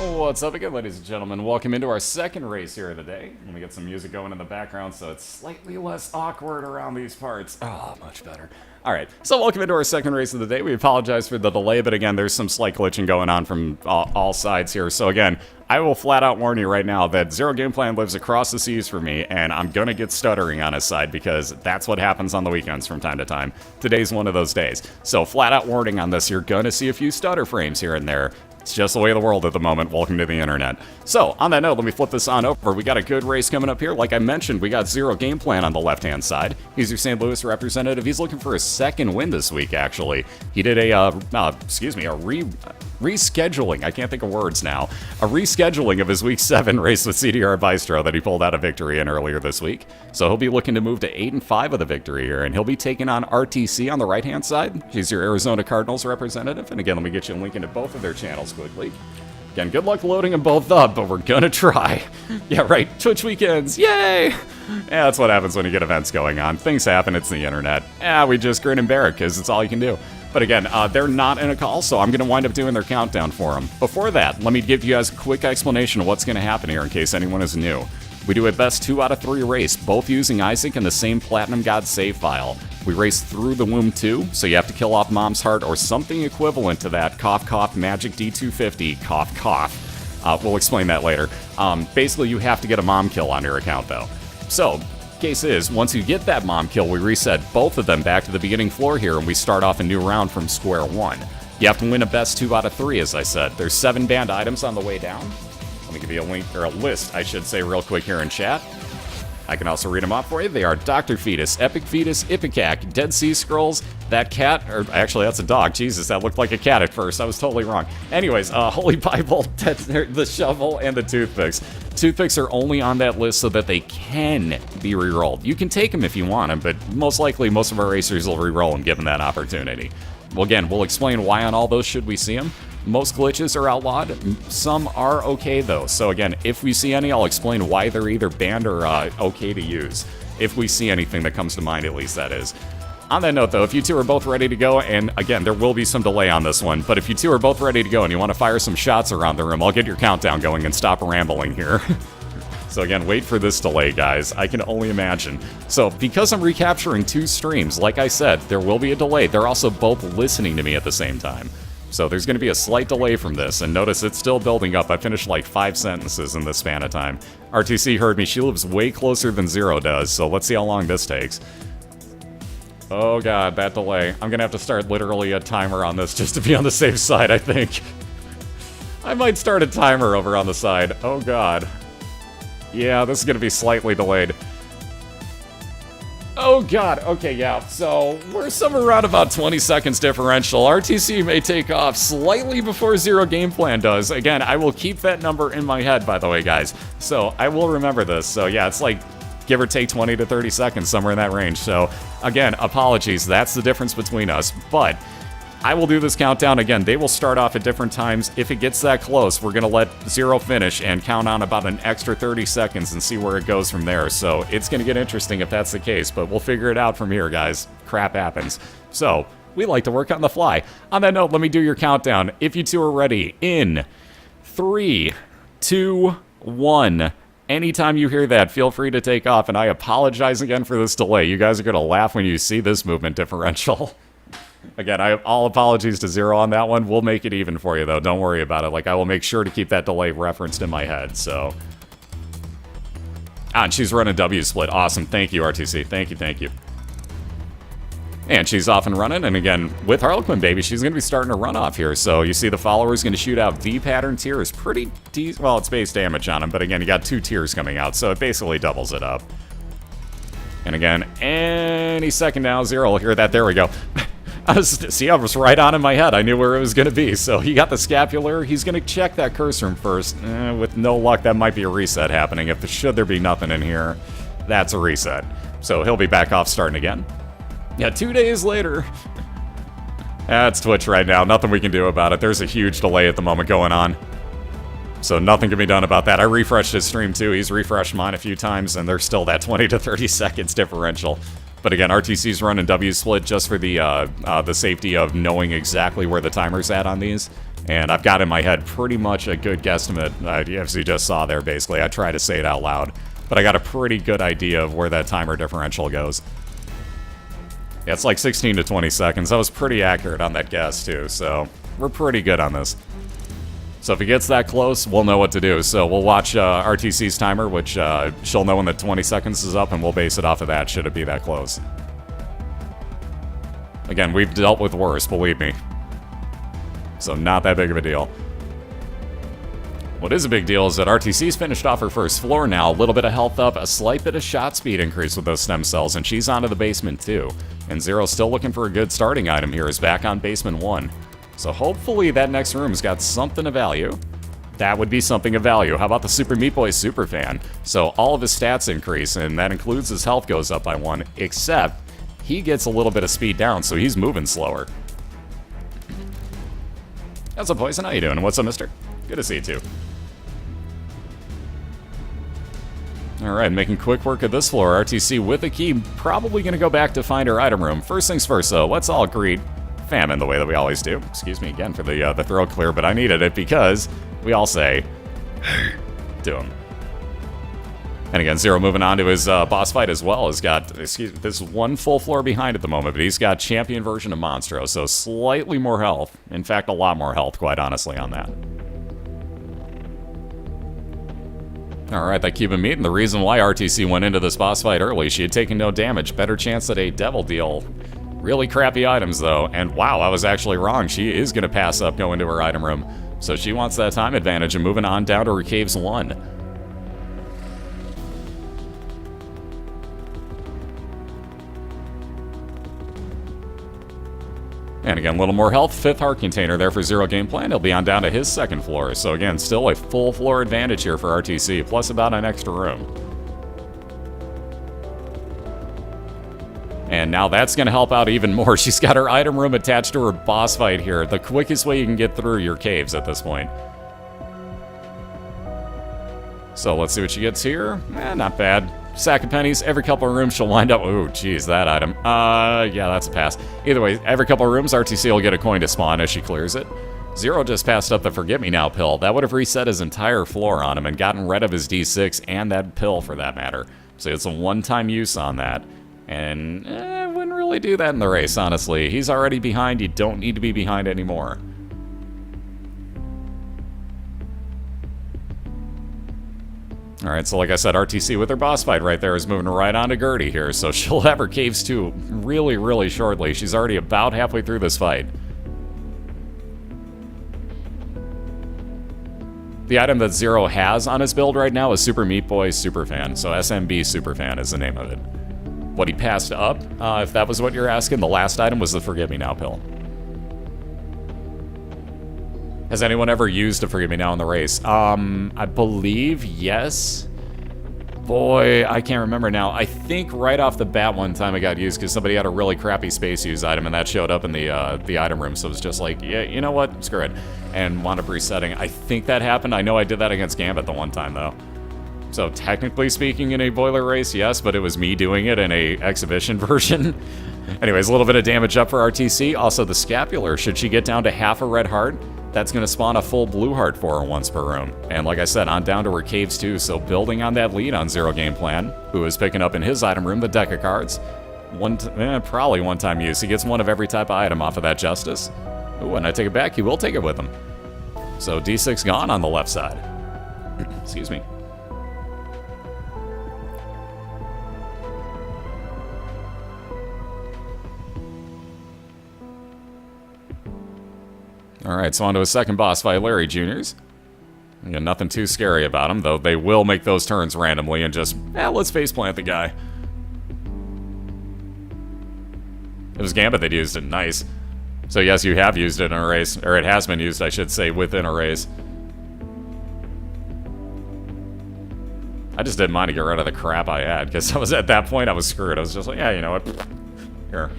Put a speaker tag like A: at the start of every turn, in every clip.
A: What's up again, ladies and gentlemen? Welcome into our second race here of the day. Let me get some music going in the background so it's slightly less awkward around these parts. Oh, much better. Alright, so welcome into our second race of the day. We apologize for the delay, but again, there's some slight glitching going on from all sides here. So again, I will flat out warn you right now that ZeroGamePlan lives across the seas for me, and I'm gonna get stuttering on his side because that's what happens on the weekends from time to time. Today's one of those days. So flat out warning on this, you're gonna see a few stutter frames here and there. It's just the way of the world at the moment. Welcome to the internet. So, on that note, let me flip this on over. We got a good race coming up here. Like I mentioned, we got ZeroGamePlan on the left-hand side. He's your St. Louis representative. He's looking for a second win this week, actually. He did a rescheduling. I can't think of words now. A rescheduling of his Week 7 race with CDR Bistro that he pulled out a victory in earlier this week. So he'll be looking to move to 8-5 of the victory here, and he'll be taking on ArrTeaSea on the right-hand side. She's your Arizona Cardinals representative. And again, let me get you a link into both of their channels quickly. Again, good luck loading them both up, but we're gonna try. Yeah, right, Twitch weekends, yay! Yeah, that's what happens when you get events going on. Things happen, it's the internet. Yeah, we just grin and bear it, because it's all you can do. But again, they're not in a call, so I'm going to wind up doing their countdown for them. Before that, let me give you guys a quick explanation of what's going to happen here in case anyone is new. We do a best 2 out of 3 race, both using Isaac and the same Platinum God save file. We race through the womb too, so you have to kill off Mom's Heart or something equivalent to that cough cough magic D250 cough cough. We'll explain that later. Basically, you have to get a mom kill on your account though. So, case is, once you get that mom kill, we reset both of them back to the beginning floor here, and we start off a new round from square one. You have to win a best 2 out of 3, as I said. There's 7 banned items on the way down. Let me give you a link, or a list, I should say, real quick here in chat. I can also read them off for you. They are Dr. Fetus, Epic Fetus, Ipecac, Dead Sea Scrolls, that cat, or actually that's a dog, Jesus, that looked like a cat at first, I was totally wrong. Anyways, Holy Bible, the shovel, and the toothpicks. Toothpicks are only on that list so that they can be re-rolled. You can take them if you want them, but most likely most of our racers will re-roll them given that opportunity. Well, again, we'll explain why on all those should we see them. Most glitches are outlawed. Some are okay, though. So again, if we see any, I'll explain why they're either banned or okay to use. If we see anything that comes to mind, at least, that is. On that note, though, if you two are both ready to go, and again, there will be some delay on this one, but if you two are both ready to go and you want to fire some shots around the room, I'll get your countdown going and stop rambling here. So again, wait for this delay, guys. I can only imagine. So, because I'm recapturing 2 streams, like I said, there will be a delay. They're also both listening to me at the same time. So there's going to be a slight delay from this, and notice it's still building up. I finished like 5 sentences in this span of time. ArrTeaSea heard me. She lives way closer than Zero does, so let's see how long this takes. Oh god, that delay. I'm going to have to start literally a timer on this just to be on the safe side, I think. I might start a timer over on the side. Oh god. Yeah, this is going to be slightly delayed. Oh god, okay, yeah, so we're somewhere around about 20 seconds differential. ArrTeaSea may take off slightly before ZeroGamePlan does. Again, I will keep that number in my head, by the way, guys. So I will remember this. So yeah, it's like give or take 20 to 30 seconds, somewhere in that range. So again, apologies, that's the difference between us, but I will do this countdown again. They will start off at different times. If it gets that close, we're going to let Zero finish and count on about an extra 30 seconds and see where it goes from there. So it's going to get interesting if that's the case, but we'll figure it out from here, guys. Crap happens. So we like to work on the fly. On that note, let me do your countdown. If you two are ready, in 3, 2, 1. Anytime you hear that, feel free to take off, and I apologize again for this delay. You guys are going to laugh when you see this movement differential. Again, all apologies to Zero on that one. We'll make it even for you, though. Don't worry about it. Like, I will make sure to keep that delay referenced in my head, so. Ah, and she's running W-split. Awesome. Thank you, ArrTeaSea. Thank you, thank you. And she's off and running, and again, with Harlequin Baby, she's going to be starting to run off here. So you see the follower's going to shoot out V-pattern tiers. Pretty decent. Well, it's base damage on him, but again, you got 2 tiers coming out, so it basically doubles it up. And again, any second now, Zero will hear that. There we go. I was right on in my head. I knew where it was going to be. So he got the scapular. He's going to check that curse room first. With no luck, that might be a reset happening. If should there be nothing in here, that's a reset. So he'll be back off starting again. Yeah, 2 days later. That's Twitch right now. Nothing we can do about it. There's a huge delay at the moment going on. So nothing can be done about that. I refreshed his stream too. He's refreshed mine a few times, and there's still that 20 to 30 seconds differential. But again, RTC's running W split just for the safety of knowing exactly where the timer's at on these. And I've got in my head pretty much a good guesstimate. As you just saw there, basically. I try to say it out loud. But I got a pretty good idea of where that timer differential goes. Yeah, it's like 16 to 20 seconds. I was pretty accurate on that guess, too. So we're pretty good on this. So if it gets that close, we'll know what to do. So we'll watch RTC's timer, which she'll know when the 20 seconds is up, and we'll base it off of that, should it be that close. Again, we've dealt with worse, believe me. So not that big of a deal. What is a big deal is that RTC's finished off her first floor now, a little bit of health up, a slight bit of shot speed increase with those stem cells, and she's onto the basement too. And Zero's still looking for a good starting item here, is back on basement 1. So hopefully that next room's got something of value. That would be something of value. How about the Super Meat Boy Superfan? So all of his stats increase, and that includes his health goes up by 1, except he gets a little bit of speed down, so he's moving slower. What's up, Poison? How you doing? What's up, mister? Good to see you, too. Alright, making quick work of this floor. RTC with a key, probably going to go back to find her item room. First things first, though, let's all greet Famine the way that we always do. Excuse me again for the throat clear, but I needed it because we all say, hey, to him. And again, Zero moving on to his boss fight as well. Has got, this one full floor behind at the moment, but he's got champion version of Monstro, so slightly more health. In fact, a lot more health, quite honestly, on that. Alright, that Cuban meat, and the reason why RTC went into this boss fight early, she had taken no damage. Better chance at a devil deal. Really crappy items, though, and wow, I was actually wrong. She is going to pass up going to her item room. So she wants that time advantage and moving on down to her Caves 1. And again, a little more health. 5th heart container there for ZeroGamePlan. He'll be on down to his 2nd floor. So again, still a full floor advantage here for RTC, plus about an extra room. And now that's going to help out even more. She's got her item room attached to her boss fight here. The quickest way you can get through your caves at this point. So let's see what she gets here. Not bad. Sack of pennies. Every couple of rooms she'll wind up... Ooh, geez, that item. Yeah, that's a pass. Either way, every couple of rooms, RTC will get a coin to spawn as she clears it. Zero just passed up the Forget-Me-Now pill. That would have reset his entire floor on him and gotten rid of his D6 and that pill, for that matter. So it's a one-time use on that. And wouldn't really do that in the race, honestly. He's already behind. You don't need to be behind anymore. Alright, so like I said, RTC with her boss fight right there is moving right on to Gertie here. So she'll have her Caves 2 really, really shortly. She's already about halfway through this fight. The item that Zero has on his build right now is Super Meat Boy Superfan. So SMB Superfan is the name of it. What he passed up, if that was what you're asking, the last item was the Forget-Me-Now pill. Has anyone ever used a Forget-Me-Now in the race? I believe yes. Boy, I can't remember now. I think right off the bat one time it got used because somebody had a really crappy space use item and that showed up in the item room. So it was just like, yeah, you know what? Screw it. And wound up resetting. I think that happened. I know I did that against Gambit the one time though. So technically speaking in a BOILeR race, yes, but it was me doing it in a exhibition version. Anyways, a little bit of damage up for RTC. Also the Scapular, should she get down to half a red heart, that's going to spawn a full blue heart for her once per room. And like I said, on down to her Caves too, so building on that lead on ZeroGamePlan, who is picking up in his item room the deck of cards. Probably one-time use. He gets one of every type of item off of that Justice. Ooh, and I take it back, he will take it with him. So D6 gone on the left side. Excuse me. Alright, so on to a second boss fight, Larry Jr.'s. Again, nothing too scary about him, though they will make those turns randomly and just, let's faceplant the guy. It was Gambit that used it, nice. So yes, you have used it in a race, or it has been used, I should say, within a race. I just didn't mind to get rid of the crap I had, because I was at that point, I was screwed. I was just like, yeah, you know what, here.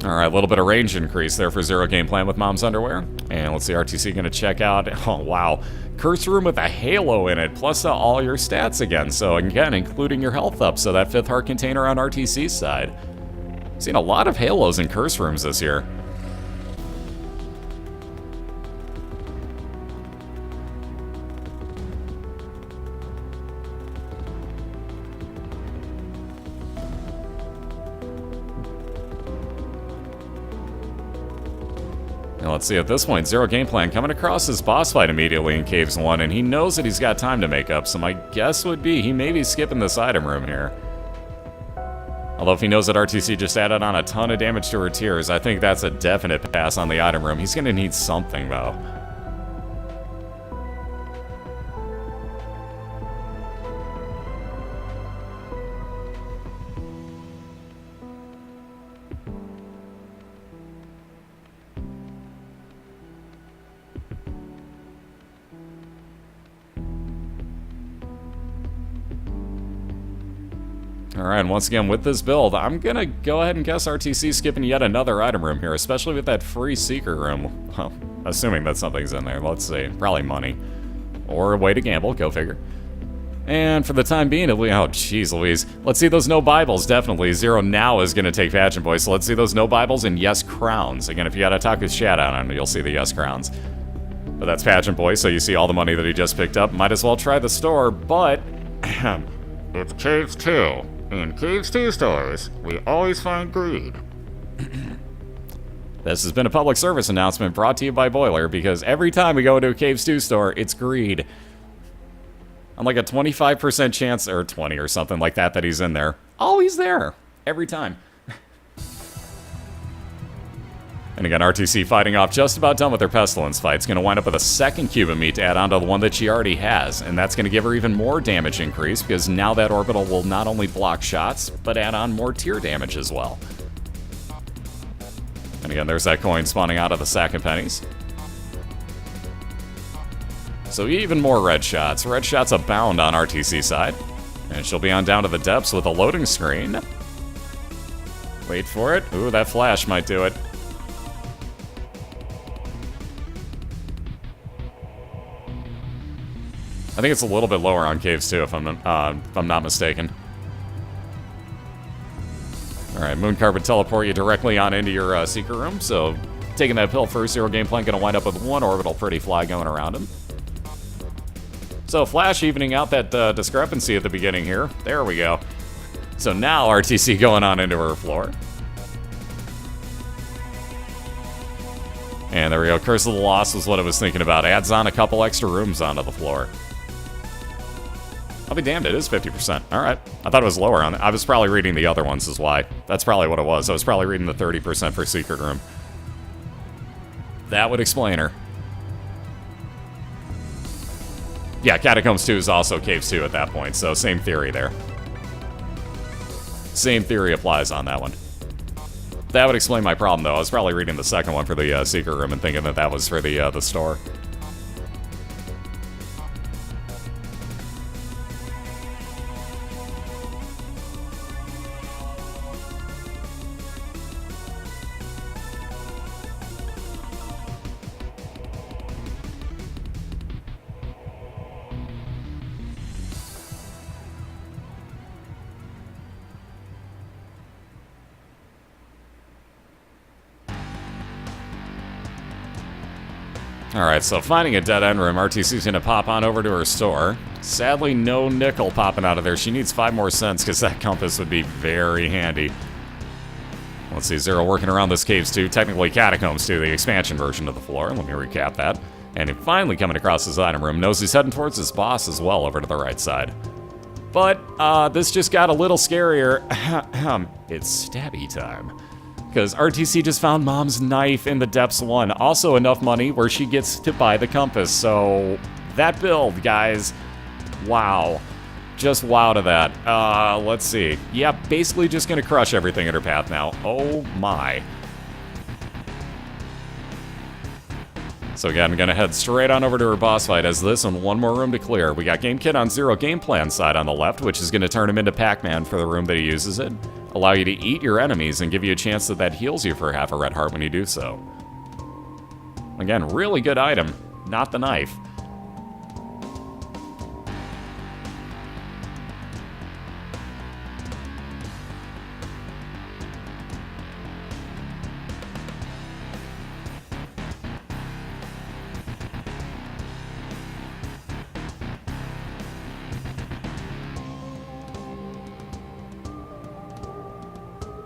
A: Alright, a little bit of range increase there for ZeroGamePlan with Mom's Underwear. And let's see, ArrTeaSea going to check out... Oh, wow. Curse Room with a halo in it, plus all your stats again. So, again, including your health up. So that 5th heart container on ArrTeaSea's side. Seen a lot of halos in Curse Rooms this year. Now let's see, at this point, ZeroGamePlan coming across his boss fight immediately in Caves 1, and he knows that he's got time to make up, so my guess would be he may be skipping this item room here. Although if he knows that ArrTeaSea just added on a ton of damage to her tears, I think that's a definite pass on the item room. He's going to need something, though. Alright, and once again, with this build, I'm gonna go ahead and guess ArrTeaSea skipping yet another item room here, especially with that free Seeker room. Well, assuming that something's in there, let's see. Probably money. Or a way to gamble, go figure. And for the time being, oh jeez Louise. Let's see those no Bibles, definitely. Zero now is gonna take Pageant Boy, so let's see those no Bibles and yes crowns. Again, if you gotta talk his chat out on it, you'll see the yes crowns. But that's Pageant Boy, so you see all the money that he just picked up. Might as well try the store, but... it's Caves 2. In Caves 2 stores, we always find greed. This has been a public service announcement brought to you by BOILeR, because every time we go into a Caves 2 store, it's greed. On like a 25% chance, or 20 or something like that, that he's in there. Always there. Every time. And again, ArrTeaSea fighting off, just about done with her Pestilence fight. It's going to wind up with a second cube of meat to add on to the one that she already has. And that's going to give her even more damage increase, because now that orbital will not only block shots, but add on more tier damage as well. And again, there's that coin spawning out of the sack of pennies. So even more red shots. Red shots abound on ArrTeaSea's side. And she'll be on down to the depths with a loading screen. Wait for it. Ooh, that flash might do it. I think it's a little bit lower on Caves 2, if I'm not mistaken. Alright, Mooncard would teleport you directly on into your Seeker room, so taking that pill first, ZeroGamePlan gonna wind up with one orbital pretty fly going around him. So Flash evening out that discrepancy at the beginning here. There we go. So now ArrTeaSea going on into her floor. And there we go, Curse of the Lost was what I was thinking about. Adds on a couple extra rooms onto the floor. I'll be damned, it is 50%. Alright. I thought it was lower on it. I was probably reading the other ones is why. That's probably what it was. I was probably reading the 30% for Secret Room. That would explain her. Yeah, Catacombs 2 is also Caves 2 at that point, so same theory there. Same theory applies on that one. That would explain my problem, though. I was probably reading the second one for the Secret Room and thinking that that was for the store. Alright, so finding a dead-end room, ArrTeaSea's gonna pop on over to her store. Sadly, no nickel popping out of there. She needs 5 more cents, because that compass would be very handy. Let's see, Zero working around this Caves 2, technically Catacombs 2, the expansion version of the floor. Let me recap that. And he finally coming across his item room, knows he's heading towards his boss as well, over to the right side. But, this just got a little scarier. It's stabby time. Because ArrTeaSea just found Mom's knife in the Depths 1. Also enough money where she gets to buy the compass. So, that build, guys. Wow. Just wow to that. Let's see. Yeah, basically just gonna crush everything in her path now. Oh my. So again, I'm gonna head straight on over to her boss fight as this and one more room to clear. We got GameKit on ZeroGamePlan's side on the left, which is gonna turn him into Pac-Man for the room that he uses it. allow you to eat your enemies and give you a chance that heals you for half a red heart when you do so. Again, really good item, not the knife.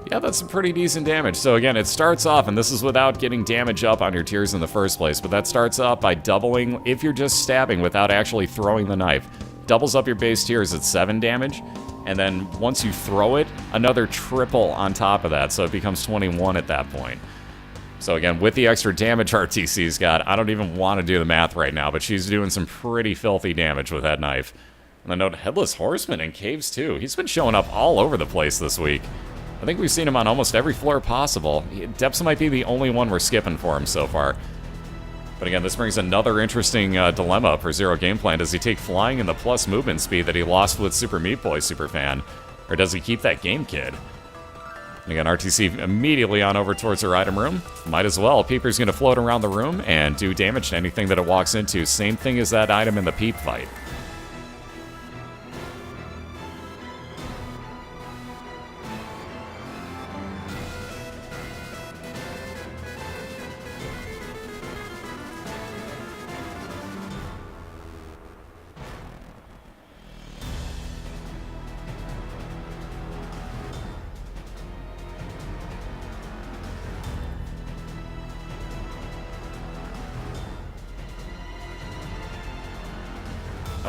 A: Yeah, that's some pretty decent damage. So again, it starts off, and this is without getting damage up on your tiers in the first place, but that starts off by doubling, if you're just stabbing without actually throwing the knife, doubles up your base tiers at 7 damage, and then once you throw it, another triple on top of that, so it becomes 21 at that point. So again, with the extra damage ArrTeaSea's got, I don't even want to do the math right now, but she's doing some pretty filthy damage with that knife. And then note Headless Horseman in caves too. He's been showing up all over the place this week. I think we've seen him on almost every floor possible. Depths might be the only one we're skipping for him so far. But again, this brings another interesting dilemma for ZeroGamePlan. Does he take flying and the plus movement speed that he lost with Super Meat Boy Superfan? Or does he keep that Game Kid? And again, ArrTeaSea immediately on over towards her item room. Might as well. Peeper's going to float around the room and do damage to anything that it walks into. Same thing as that item in the Peep fight.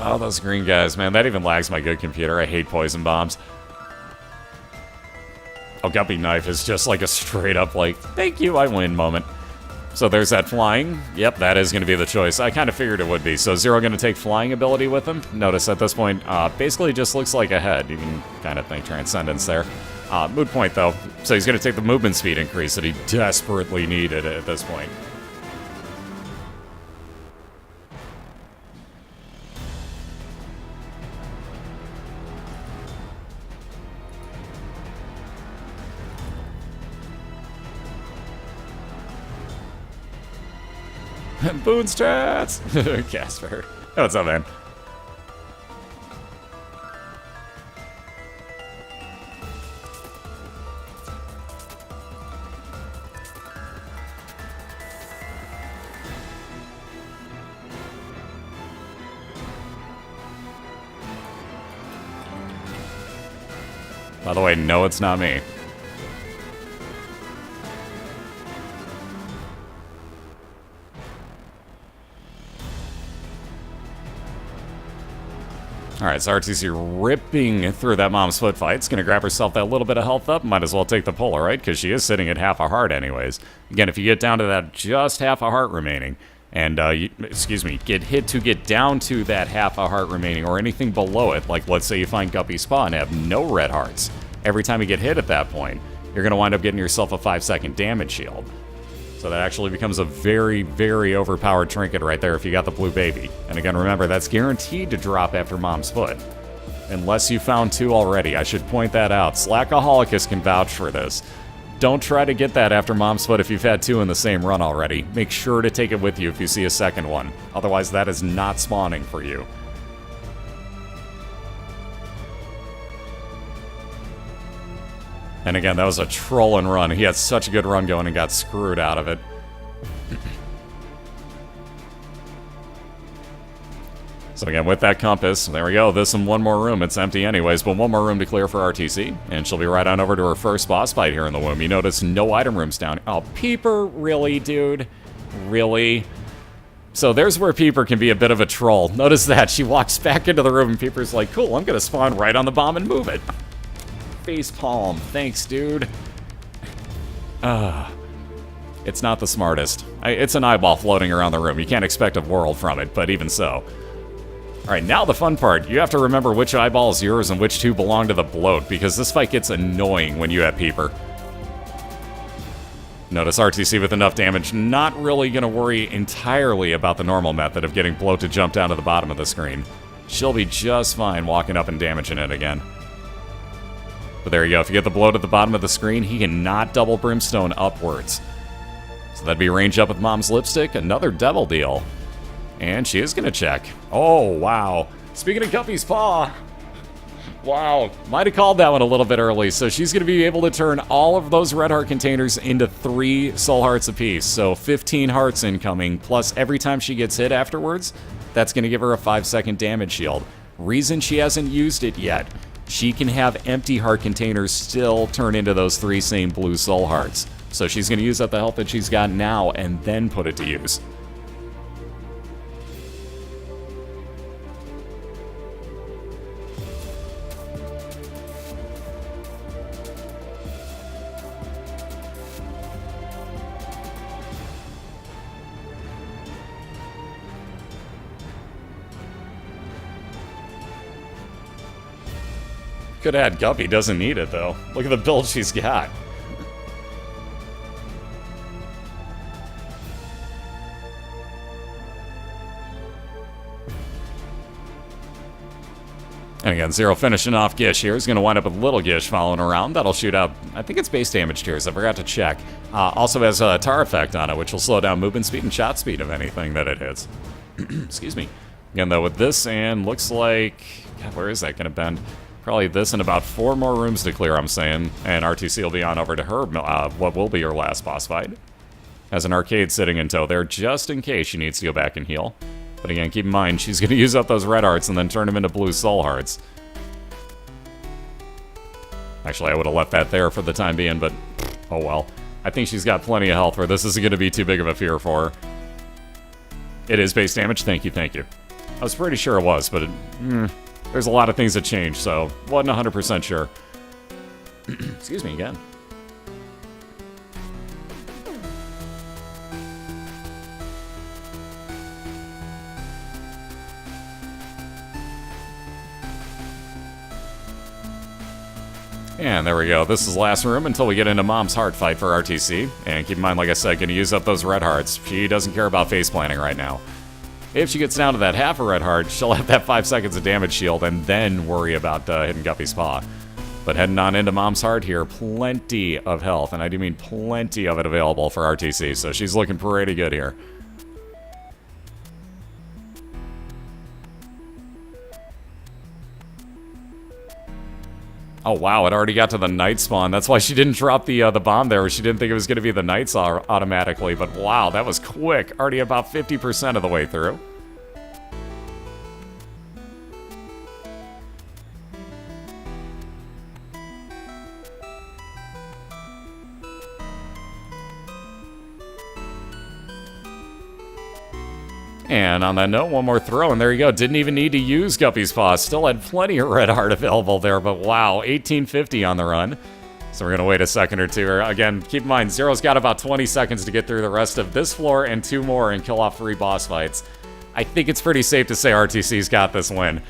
A: Oh, those green guys, man. That even lags my good computer. I hate poison bombs. Oh, Guppy Knife is just like a straight up like, thank you, I win moment. So there's that flying. Yep, that is going to be the choice. I kind of figured it would be. So Zero going to take flying ability with him. Notice at this point, basically just looks like a head. You can kind of think Transcendence there. Mood point, though. So he's going to take the movement speed increase that he desperately needed at this point. Boonstrats! Casper. Oh, what's up, man? By the way, no, it's not me. Alright, so ArrTeaSea ripping through that mom's foot fight. It's going to grab herself that little bit of health up. Might as well take the puller, right? Because she is sitting at half a heart anyways. Again, if you get down to that just half a heart remaining, and, get hit to get down to that half a heart remaining, or anything below it, like let's say you find Guppy Spa and have no red hearts. Every time you get hit at that point, you're going to wind up getting yourself a 5-second damage shield. So that actually becomes a very, very overpowered trinket right there if you got the blue baby. And again, remember, that's guaranteed to drop after Mom's Foot. Unless you found 2 already. I should point that out. Slackaholicus can vouch for this. Don't try to get that after Mom's Foot if you've had 2 in the same run already. Make sure to take it with you if you see a second one. Otherwise, that is not spawning for you. And again, that was a troll and run. He had such a good run going and got screwed out of it. So again, with that compass, there we go. This and one more room. It's empty anyways, but one more room to clear for ArrTeaSea. And she'll be right on over to her first boss fight here in the womb. You notice no item rooms down. Oh, Peeper? Really, dude? Really? So there's where Peeper can be a bit of a troll. Notice that. She walks back into the room and Peeper's like, cool, I'm going to spawn right on the bomb and move it. Face palm. Thanks, dude. It's not the smartest. It's an eyeball floating around the room. You can't expect a world from it, but even so. Alright, now the fun part. You have to remember which eyeball is yours and which 2 belong to the bloat, because this fight gets annoying when you have Peeper. Notice ArrTeaSea with enough damage, not really going to worry entirely about the normal method of getting bloat to jump down to the bottom of the screen. She'll be just fine walking up and damaging it again. But there you go. If you get the bloat at the bottom of the screen, he cannot double Brimstone upwards. So that'd be range up with Mom's Lipstick. Another Devil Deal. And she is going to check. Oh, wow. Speaking of Guppy's Paw. Wow. Might have called that one a little bit early. So she's going to be able to turn all of those red heart containers into 3 soul hearts apiece. So 15 hearts incoming. Plus every time she gets hit afterwards, that's going to give her a 5-second damage shield. Reason she hasn't used it yet. She can have empty heart containers still turn into those 3 same blue soul hearts. So she's going to use up the health that she's got now and then put it to use. Could add Guppy, doesn't need it though. Look at the build she's got. And again, Zero finishing off Gish here. He's going to wind up with Little Gish following around. That'll shoot out, I think it's base damage tiers. I forgot to check. Also has a tar effect on it, which will slow down movement speed and shot speed of anything that it hits. Excuse me. Again, though, with this, and looks like... God, where is that going to bend? Probably this and about 4 more rooms to clear, I'm saying. And ArrTeaSea will be on over to her, what will be her last boss fight. Has an arcade sitting in tow there, just in case she needs to go back and heal. But again, keep in mind, she's going to use up those red hearts and then turn them into blue soul hearts. Actually, I would have left that there for the time being, but oh well. I think she's got plenty of health where this isn't going to be too big of a fear for her. It is base damage, thank you, thank you. I was pretty sure it was, but there's a lot of things that changed, so wasn't 100% sure. Excuse me again. And there we go. This is the last room until we get into Mom's heart fight for ArrTeaSea. And keep in mind, like I said, going to use up those red hearts. She doesn't care about face planting right now. If she gets down to that half a red heart, she'll have that 5 seconds of damage shield and then worry about hitting Guppy's Paw. But heading on into Mom's heart here, plenty of health. And I do mean plenty of it available for ArrTeaSea. So she's looking pretty good here. Oh wow, it already got to the Knight spawn. That's why she didn't drop the bomb there. She didn't think it was going to be the Knights automatically. But wow, that was quick. Already about 50% of the way through. And on that note, one more throw, and there you go. Didn't even need to use Guppy's Paw. Still had plenty of red heart available there, but wow, 1850 on the run. So we're going to wait a second or two. Again, keep in mind, Zero's got about 20 seconds to get through the rest of this floor and 2 more and kill off 3 boss fights. I think it's pretty safe to say ArrTeaSea's got this win.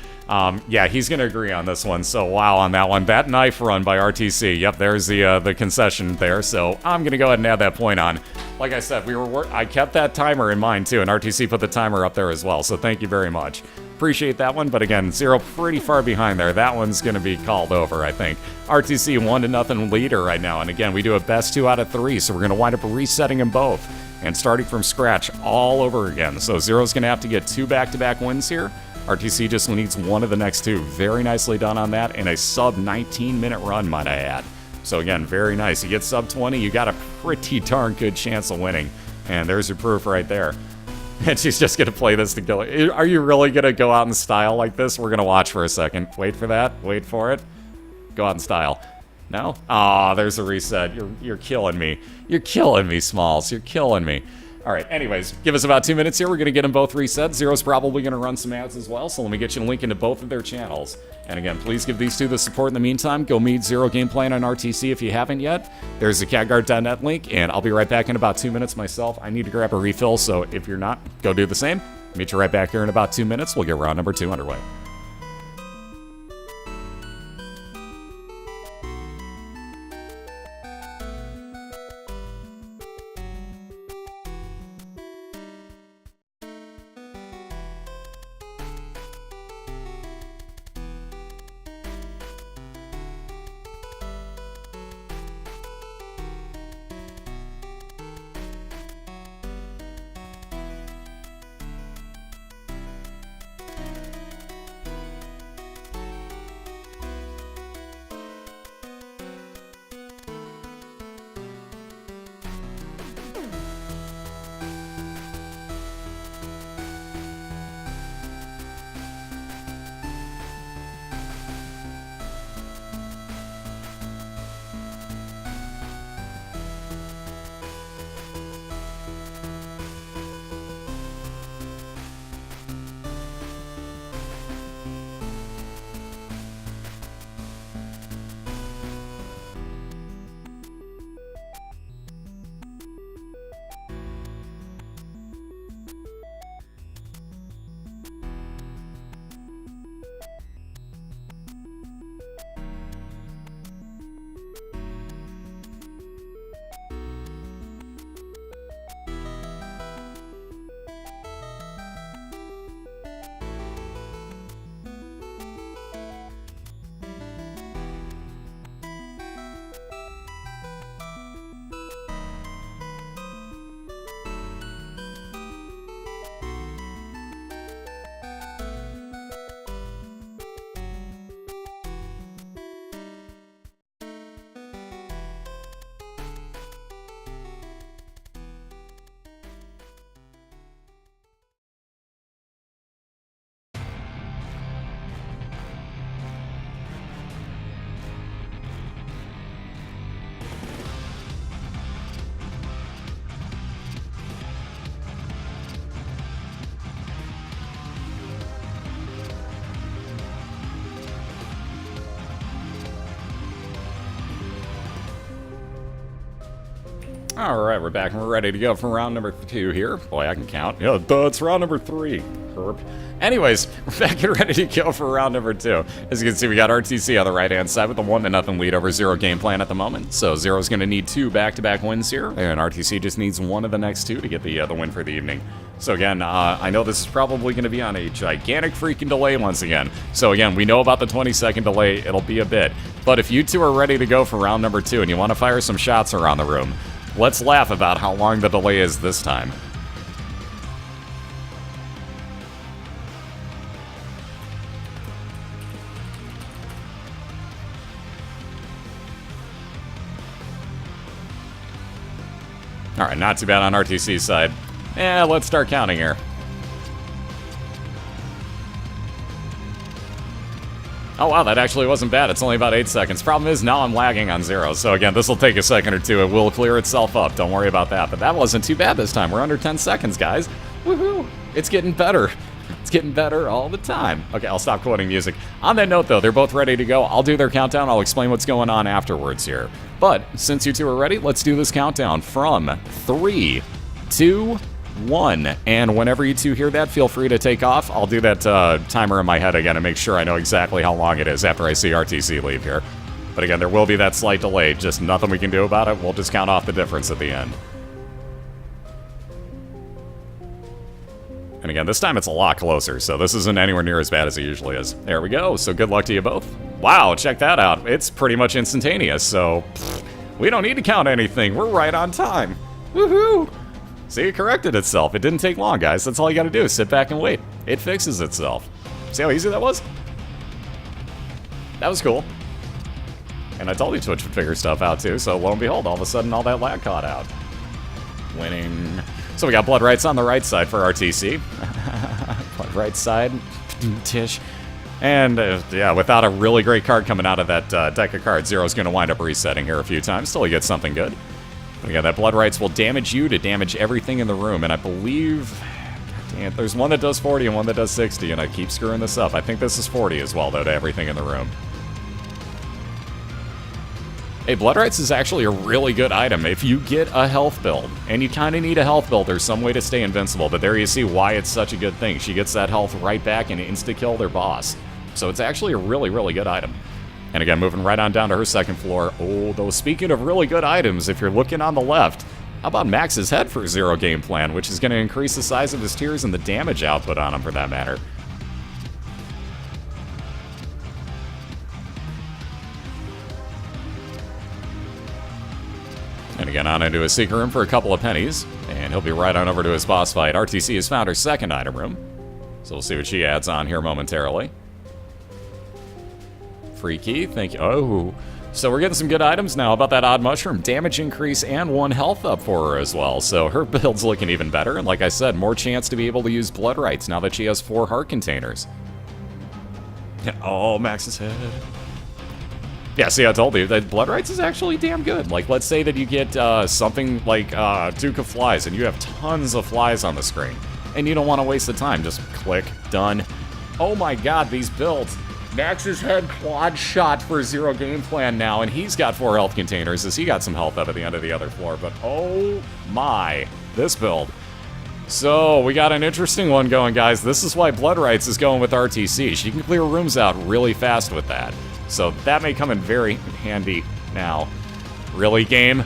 A: Yeah, he's going to agree on this one. So wow on that one. That knife run by ArrTeaSea. Yep, there's the concession there. So I'm going to go ahead and add that point on. Like I said, I kept that timer in mind too, and ArrTeaSea put the timer up there as well. So thank you very much. Appreciate that one, but again, Zero pretty far behind there. That one's going to be called over, I think. ArrTeaSea 1-0 leader right now, and again, we do a best 2 out of 3, so we're going to wind up resetting them both and starting from scratch all over again. So Zero's going to have to get 2 back-to-back wins here. ArrTeaSea just needs 1 of the next 2. Very nicely done on that, and a sub 19-minute run, might I add. So again, very nice. You get sub 20, you got a pretty darn good chance of winning. And there's your proof right there. And she's just going to play this to kill it. Are you really going to go out in style like this? We're going to watch for a second. Wait for that. Wait for it. Go out in style. No? Aw, there's a reset. You're killing me. You're killing me, Smalls. You're killing me. All right, anyways, give us about 2 minutes here. We're going to get them both reset. Zero's probably going to run some ads as well, so let me get you a link into both of their channels. And again, please give these 2 the support in the meantime. Go meet ZeroGamePlan on ArrTeaSea if you haven't yet. There's the catguard.net link, and I'll be right back in about 2 minutes myself. I need to grab a refill, so if you're not, go do the same. Meet you right back here in about 2 minutes. We'll get round number 2 underway. Alright, we're back and we're ready to go for round number 2 here. Boy, I can count. Yeah, it's round number 3. Herp. Anyways, we're back and ready to go for round number 2. As you can see, we got ArrTeaSea on the right-hand side with a 1-0 lead over ZeroGamePlan at the moment. So Zero's going to need 2 back-to-back wins here, and ArrTeaSea just needs 1 of the next 2 to get the win for the evening. So again, I know this is probably going to be on a gigantic freaking delay once again. So again, we know about the 20-second delay. It'll be a bit. But if you two are ready to go for round number 2 and you want to fire some shots around the room, let's laugh about how long the delay is this time. Alright, not too bad on ArrTeaSea's side. Let's start counting here. Oh wow, that actually wasn't bad. It's only about 8 seconds. Problem is, now I'm lagging on Zero. So again, this will take a second or two. It will clear itself up. Don't worry about that. But that wasn't too bad this time. We're under 10 seconds, guys. Woohoo! It's getting better. It's getting better all the time. Okay, I'll stop quoting music. On that note, though, they're both ready to go. I'll do their countdown. I'll explain what's going on afterwards here. But since you two are ready, let's do this countdown from 3, 2, 1. And whenever you two hear that, feel free to take off. I'll do that timer in my head again and make sure I know exactly how long it is after I see ArrTeaSea leave here. But again, there will be that slight delay. Just nothing we can do about it. We'll just count off the difference at the end. And again, this time it's a lot closer, so this isn't anywhere near as bad as it usually is. There we go, so good luck to you both. Wow, check that out. It's pretty much instantaneous, so we don't need to count anything. We're right on time. Woohoo! See, it corrected itself. It didn't take long, guys. That's all you gotta do, is sit back and wait. It fixes itself. See how easy that was? That was cool. And I told you Twitch would figure stuff out too, so lo and behold, all of a sudden all that lag caught out. Winning. So we got blood rights on the right side for ArrTeaSea. Blood right side. Tish. And yeah, without a really great card coming out of that deck of cards, Zero's going to wind up resetting here a few times till he gets something good. But again, that blood rights will damage you to damage everything in the room. And I believe... Dang it, there's one that does 40 and one that does 60, and I keep screwing this up. I think this is 40 as well, though, to everything in the room. Hey, Blood Rights is actually a really good item if you get a health build. And you kind of need a health build or some way to stay invincible, but there you see why it's such a good thing. She gets that health right back and insta-kill their boss. So it's actually a really, really good item. And again, moving right on down to her second floor. Oh, though, speaking of really good items, if you're looking on the left, how about Max's head for ZeroGamePlan, which is going to increase the size of his tiers and the damage output on him for that matter. And again, on into his secret room for a couple of pennies, and he'll be right on over to his boss fight. ArrTeaSea has found her second item room, so we'll see what she adds on here momentarily. Free key, thank you. Oh, so we're getting some good items now. About that odd mushroom, damage increase and 1 health up for her as well. So her build's looking even better, and like I said, more chance to be able to use blood rights now that she has 4 heart containers. Oh, Max's head. Yeah, see, I told you that blood rights is actually damn good. Like, let's say that you get something like Duke of Flies, and you have tons of flies on the screen, and you don't want to waste the time. Just click, done. Oh my god, these builds. Max's head quad shot for ZeroGamePlan now, and he's got 4 health containers as he got some health up at the end of the other floor. But oh my, this build. So, we got an interesting one going, guys. This is why Blood Rights is going with ArrTeaSea. She can clear rooms out really fast with that. So that may come in very handy now. Really, game?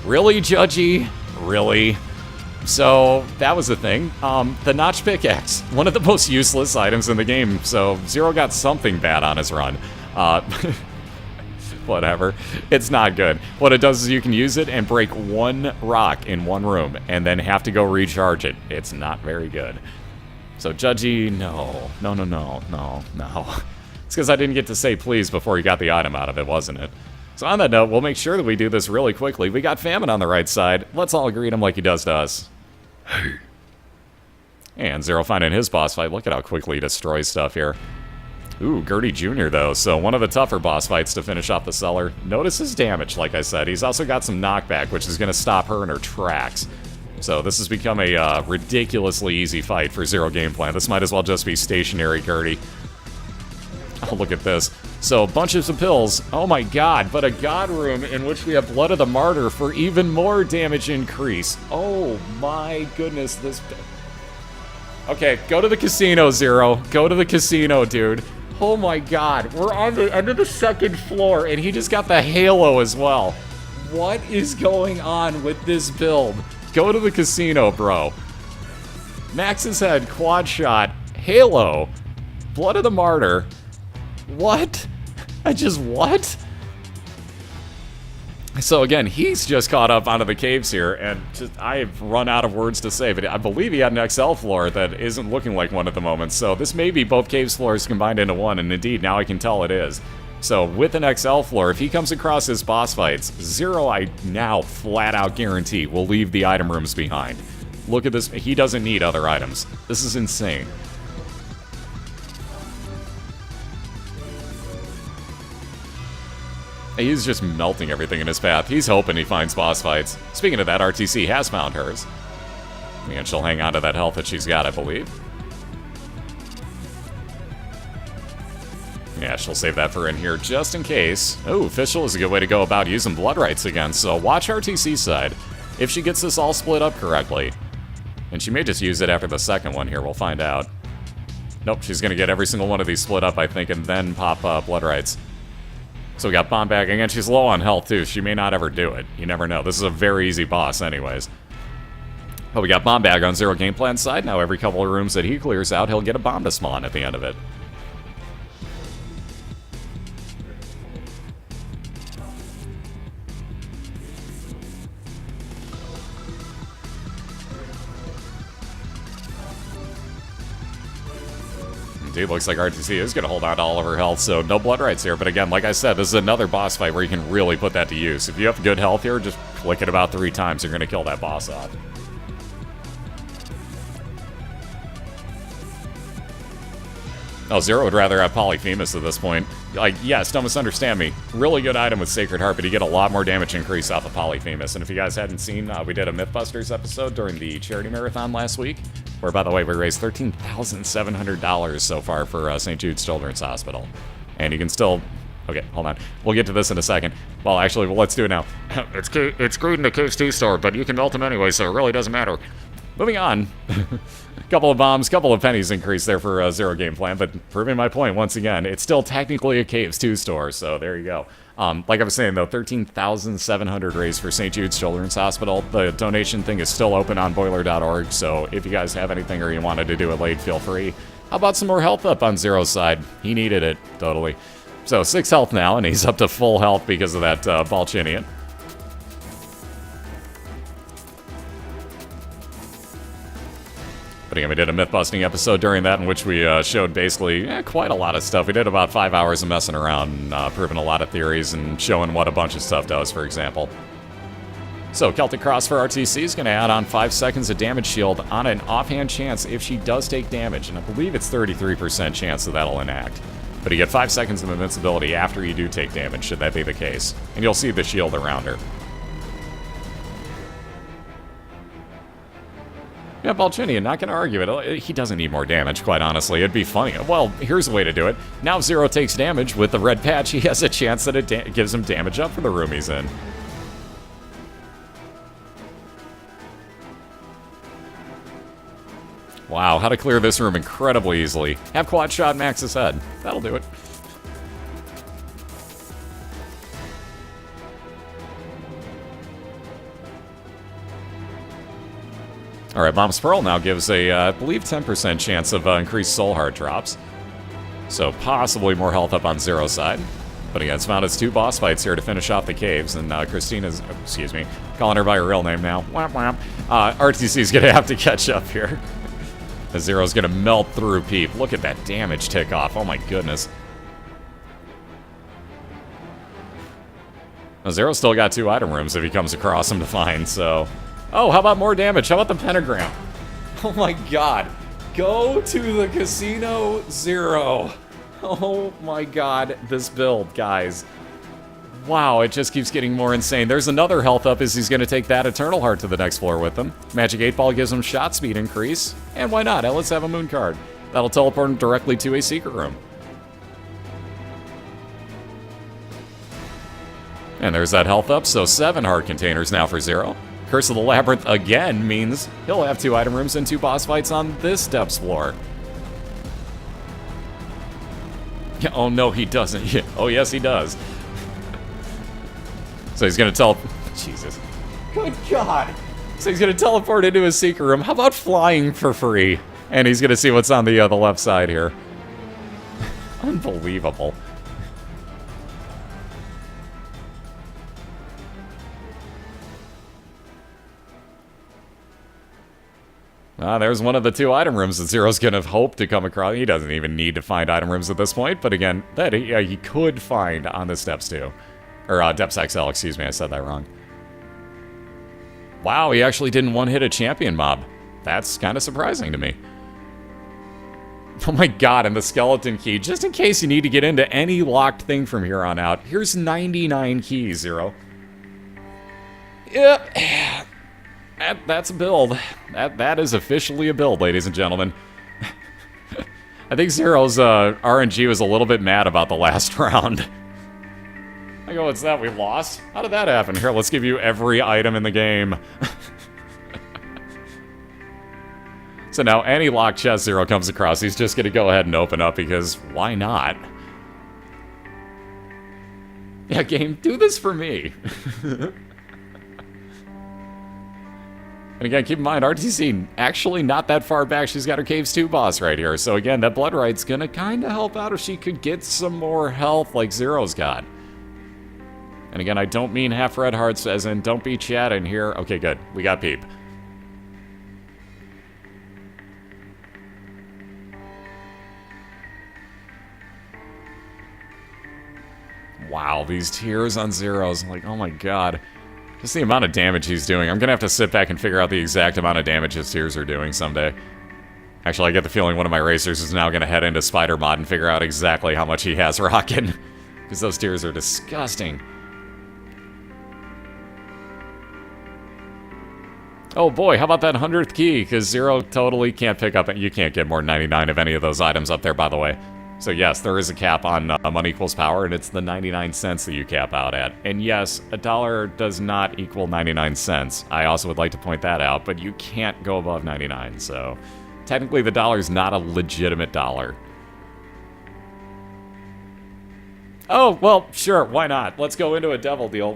A: Really, Judgy? Really? So, that was the thing. The Notch Pickaxe. One of the most useless items in the game. So, Zero got something bad on his run. Whatever. It's not good. What it does is you can use it and break 1 rock in 1 room and then have to go recharge it. It's not very good. So, Judgy, no. No, no, no, no, no. It's because I didn't get to say please before you got the item out of it, wasn't it? So on that note, we'll make sure that we do this really quickly. We got Famine on the right side. Let's all greet him like he does to us. Hey. And Zero finding his boss fight. Look at how quickly he destroys stuff here. Ooh, Gertie Jr. though, so one of the tougher boss fights to finish off the cellar. Notice his damage, like I said. He's also got some knockback, which is going to stop her in her tracks. So this has become a ridiculously easy fight for ZeroGamePlan. This might as well just be stationary Gertie. Oh, look at this. So, bunches of pills. Oh my god, but a god room in which we have Blood of the Martyr for even more damage increase. Oh my goodness, this... Okay, go to the casino, Zero. Go to the casino, dude. Oh my god, we're on the end of the second floor, and he just got the halo as well. What is going on with this build? Go to the casino, bro. Max's head, quad shot, halo, Blood of the Martyr. What? What? So again, he's just caught up onto the caves here, and I've run out of words to say, but I believe he had an XL floor that isn't looking like one at the moment, so this may be both caves floors combined into one, and indeed, now I can tell it is. So with an XL floor, if he comes across his boss fights, Zero, I now flat out guarantee, will leave the item rooms behind. Look at this, he doesn't need other items. This is insane. He's just melting everything in his path. He's hoping he finds boss fights. Speaking of that, ArrTeaSea has found hers. And she'll hang on to that health that she's got, I believe. Yeah, she'll save that for in here just in case. Oh, Official is a good way to go about using blood rights again, so watch ArrTeaSea's side. If she gets this all split up correctly. And she may just use it after the second one here, we'll find out. Nope, she's going to get every single one of these split up, I think, and then pop blood rights. So we got Bomb Bag again. She's low on health, too. She may not ever do it. You never know. This is a very easy boss anyways. But we got Bomb Bag on ZeroGamePlan's side. Now every couple of rooms that he clears out, he'll get a bomb to spawn at the end of it. Dude, looks like ArrTeaSea is going to hold on to all of her health, so no blood rights here. But again, like I said, this is another boss fight where you can really put that to use. If you have good health here, just click it about 3 times. You're going to kill that boss off. Oh, Zero would rather have Polyphemus at this point. Like, yes, don't misunderstand me. Really good item with Sacred Heart, but you get a lot more damage increase off of Polyphemus. And if you guys hadn't seen, we did a Mythbusters episode during the charity marathon last week, where, by the way, we raised $13,700 so far for St. Jude's Children's Hospital. And you can still... Okay, hold on. We'll get to this in a second. Well, actually, let's do it now. It's greed in the Case 2 store, but you can melt them anyway, so it really doesn't matter. Moving on. Couple of bombs, couple of pennies increase there for ZeroGamePlan, but proving my point once again, it's still technically a Caves 2 store, so there you go. Like I was saying, though, $13,700 raised for St. Jude's Children's Hospital. The donation thing is still open on BOILeR.org, so if you guys have anything or you wanted to do it late, feel free. How about some more health up on Zero's side? He needed it, totally. So 6 health now, and he's up to full health because of that Balchinian. But again, we did a myth-busting episode during that in which we showed basically quite a lot of stuff. We did about 5 hours of messing around and proving a lot of theories and showing what a bunch of stuff does, for example. So Celtic Cross for ArrTeaSea is going to add on 5 seconds of damage shield on an offhand chance if she does take damage. And I believe it's 33% chance that that'll enact. But you get 5 seconds of invincibility after you do take damage, should that be the case. And you'll see the shield around her. Yeah, Balchinian, not going to argue it. He doesn't need more damage, quite honestly. It'd be funny. Well, here's the way to do it. Now if Zero takes damage with the red patch, he has a chance that it gives him damage up for the room he's in. Wow, how to clear this room incredibly easily. Have quad shot Max's head. That'll do it. Alright, Bomb's Pearl now gives a, I believe, 10% chance of increased soul heart drops. So possibly more health up on Zero's side. But again, it's found its 2 boss fights here to finish off the caves, and Christina's, excuse me, calling her by her real name now. Wham, wham. ArrTeaSea's gonna have to catch up here. As Zero's gonna melt through Peep. Look at that damage tick off, oh my goodness. Now, Zero's still got 2 item rooms if he comes across them to find, so... Oh, how about more damage? How about the pentagram? Oh my god. Go to the casino, Zero. Oh my god, this build, guys. Wow, it just keeps getting more insane. There's another health up as he's going to take that Eternal Heart to the next floor with him. Magic 8-Ball gives him shot speed increase. And why not? Let's have a moon card. That'll teleport him directly to a secret room. And there's that health up, so 7 heart containers now for Zero. Curse of the Labyrinth again means he'll have 2 item rooms and 2 boss fights on this depths floor. Oh no, he doesn't. Oh yes, he does. So he's gonna Jesus. Good God. So he's gonna teleport into his secret room. How about flying for free? And he's gonna see what's on the left side here. Unbelievable. There's one of the 2 item rooms that Zero's gonna hope to come across. He doesn't even need to find item rooms at this point, but again, that he could find on the Depths 2. Or Depths XL, excuse me, I said that wrong. Wow, he actually didn't one-hit a champion mob. That's kind of surprising to me. Oh my god, and the skeleton key, just in case you need to get into any locked thing from here on out. Here's 99 keys, Zero. Yep. That's a build. That is officially a build, ladies and gentlemen. I think Zero's RNG was a little bit mad about the last round. I go, what's that? We lost? How did that happen? Here, let's give you every item in the game. So now any locked chest Zero comes across, he's just going to go ahead and open up because why not? Yeah, game, do this for me. And again, keep in mind, ArrTeaSea actually not that far back. She's got her Caves 2 boss right here. So again, that Blood Right's gonna kind of help out if she could get some more health like Zero's got. And again, I don't mean half red hearts as in don't be chatting here. Okay, good. We got Peep. Wow, these tears on Zero's. Like, oh my god. Just the amount of damage he's doing. I'm going to have to sit back and figure out the exact amount of damage his tears are doing someday. Actually, I get the feeling one of my racers is now going to head into Spider Mod and figure out exactly how much he has rocking. Because those tears are disgusting. Oh boy, how about that 100th key? Because Zero totally can't pick up, and you can't get more than 99 of any of those items up there, by the way. So yes, there is a cap on money equals power, and it's the 99 cents that you cap out at. And yes, $1 does not equal 99 cents. I also would like to point that out, but you can't go above 99, so technically the dollar's not a legitimate dollar. Oh, well, sure, why not? Let's go into a devil deal.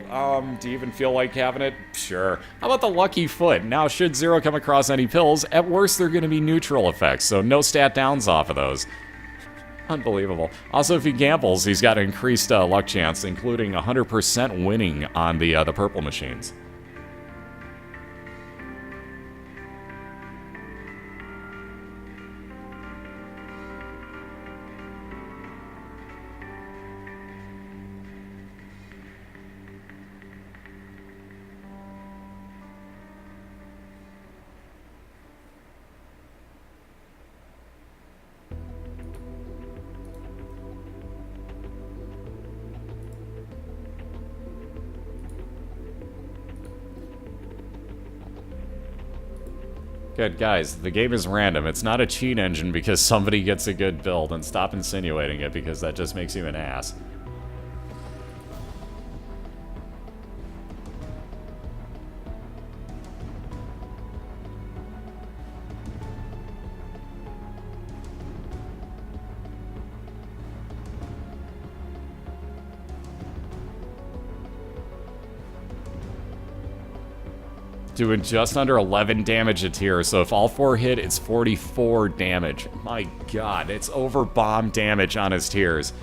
A: Do you even feel like having it? Sure. How about the lucky foot? Now, should Zero come across any pills, at worst they're going to be neutral effects, so no stat downs off of those. Unbelievable. Also, if he gambles, he's got an increased luck chance, including 100% winning on the purple machines. Good, guys, the game is random. It's not a cheat engine because somebody gets a good build, and stop insinuating it because that just makes you an ass. Doing just under 11 damage a tier, so if all 4 hit, it's 44 damage. My god, it's over bomb damage on his tiers.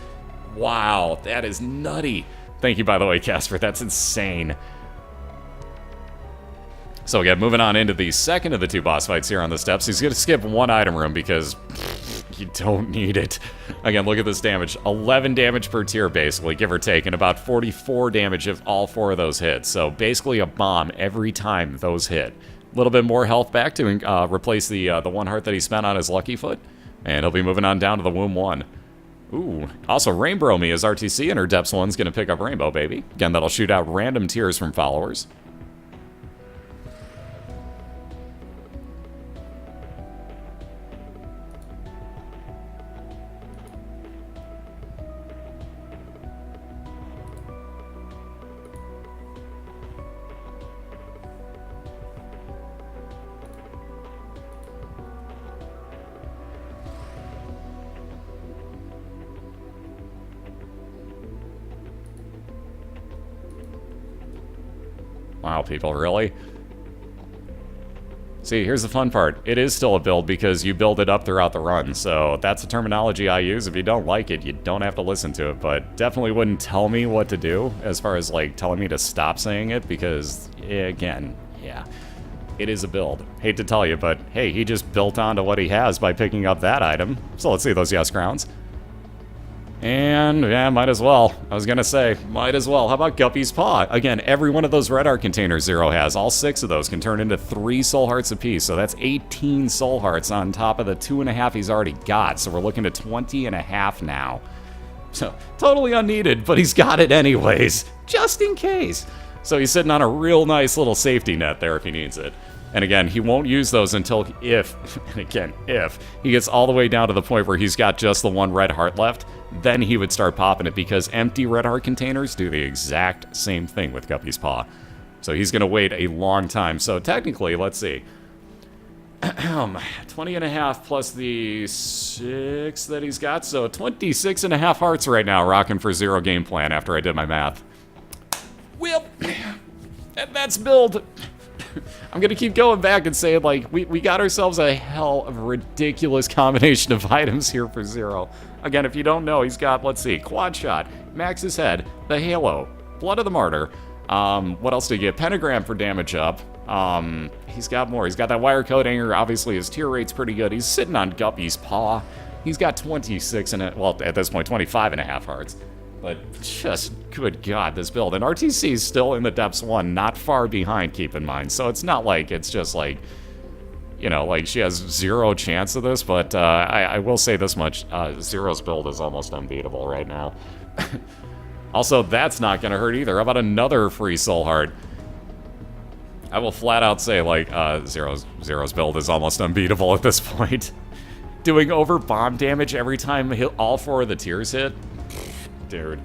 A: Wow, that is nutty. Thank you, by the way, Casper, that's insane. So again, moving on into the second of the 2 boss fights here on the steps. He's going to skip 1 item room because you don't need it. Again, look at this damage. 11 damage per tier, basically, give or take, and about 44 damage if all 4 of those hit. So basically a bomb every time those hit. A little bit more health back to replace the 1 heart that he spent on his lucky foot. And he'll be moving on down to the Womb 1. Ooh. Also, Rainbow Me as ArrTeaSea, and her Depths 1's going to pick up Rainbow Baby. Again, that'll shoot out random tiers from followers. Wow, people, really? See, here's the fun part. It is still a build because you build it up throughout the run, so that's the terminology I use. If you don't like it, you don't have to listen to it, but definitely wouldn't tell me what to do as far as, like, telling me to stop saying it because, again, yeah, it is a build. Hate to tell you, but hey, he just built onto what he has by picking up that item. So let's see those yes crowns. And, yeah, might as well. I was gonna say, might as well. How about Guppy's Paw? Again, every one of those red art containers Zero has, all 6 of those can turn into 3 soul hearts apiece. So that's 18 soul hearts on top of the 2.5 he's already got. So we're looking at 20.5 now. So, totally unneeded, but he's got it anyways, just in case. So he's sitting on a real nice little safety net there if he needs it. And again, he won't use those until if he gets all the way down to the point where he's got just the 1 red heart left, then he would start popping it because empty red heart containers do the exact same thing with Guppy's Paw. So he's going to wait a long time. So technically, let's see. 20.5 plus the 6 that he's got. So 26.5 hearts right now rocking for ZeroGamePlan after I did my math. Well, that's build. I'm going to keep going back and saying, like, we got ourselves a hell of a ridiculous combination of items here for Zero. Again, if you don't know, he's got, let's see, Quad Shot, Max's Head, the Halo, Blood of the Martyr. What else did he get? Pentagram for damage up. He's got more. He's got that Wire Coat Hanger. Obviously, his tier rate's pretty good. He's sitting on Guppy's Paw. He's got 26 and well, at this point, 25.5 hearts. But just, good God, this build. And ArrTeaSea is still in the depths 1, not far behind, keep in mind. So it's not like it's just like, you know, like she has 0 chance of this. But I will say this much. Zero's build is almost unbeatable right now. Also, that's not going to hurt either. How about another free soul heart? I will flat out say, like, Zero's build is almost unbeatable at this point. Doing over bomb damage every time all 4 of the tiers hit? Dude.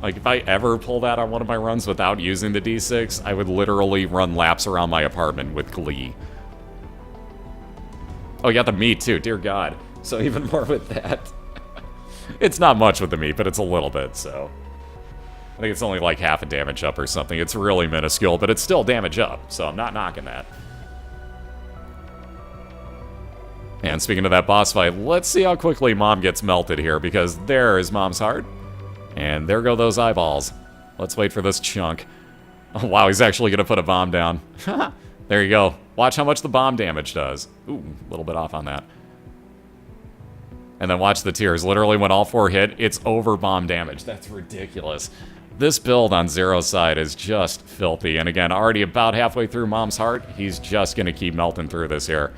A: Like, if I ever pull that on one of my runs without using the D6, I would literally run laps around my apartment with glee. Oh, you got the meat, too. Dear God. So even more with that. It's not much with the meat, but it's a little bit, so... I think it's only like half a damage up or something. It's really minuscule, but it's still damage up, so I'm not knocking that. And speaking of that boss fight, let's see how quickly Mom gets melted here, because there is Mom's heart. And there go those eyeballs. Let's wait for this chunk. Oh, wow, he's actually going to put a bomb down. There you go. Watch how much the bomb damage does. Ooh, a little bit off on that. And then watch the tiers. Literally, when all 4 hit, it's over bomb damage. That's ridiculous. This build on Zero's side is just filthy. And again, already about halfway through Mom's heart, he's just going to keep melting through this here.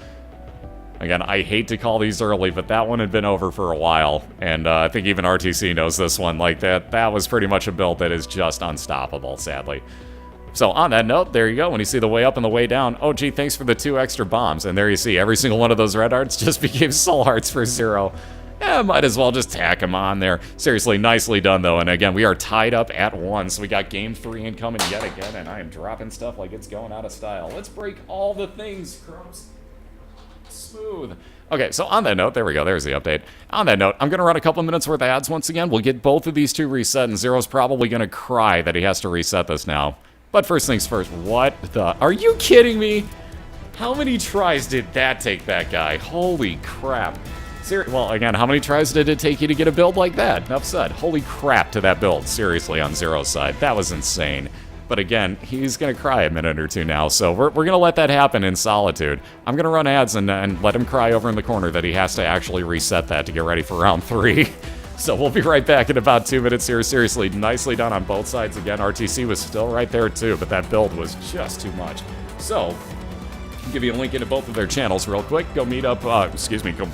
A: Again, I hate to call these early, but that one had been over for a while. And I think even ArrTeaSea knows this one. Like, that was pretty much a build that is just unstoppable, sadly. So on that note, there you go. When you see the way up and the way down, oh, gee, thanks for the 2 extra bombs. And there you see, every single one of those red hearts just became soul hearts for Zero. Yeah, might as well just tack them on there. Seriously, nicely done, though. And again, we are tied up at 1, so we got game 3 incoming yet again, and I am dropping stuff like it's going out of style. Let's break all the things, Crumbs. Smooth. Okay, so on that note, there we go. There's the update. On that note, I'm going to run a couple minutes worth of ads once again. We'll get both of these 2 reset, and Zero's probably going to cry that he has to reset this now. But first things first, what the... Are you kidding me? How many tries did that take that guy? Holy crap. Well, again, how many tries did it take you to get a build like that? Enough said. Holy crap to that build, seriously, on Zero's side. That was insane. But again, he's going to cry a minute or 2 now, so we're going to let that happen in solitude. I'm going to run ads and let him cry over in the corner that he has to actually reset that to get ready for round 3. So we'll be right back in about 2 minutes here. Seriously, nicely done on both sides. Again, ArrTeaSea was still right there too, but that build was just too much. So... I'll give you a link into both of their channels real quick. Go meet up, go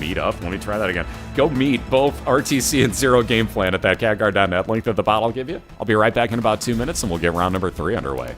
A: meet up. Let me try that again. Go meet both ArrTeaSea and ZeroGamePlan at that catguard.net. Link at the bottom I'll give you. I'll be right back in about 2 minutes and we'll get round number 3 underway.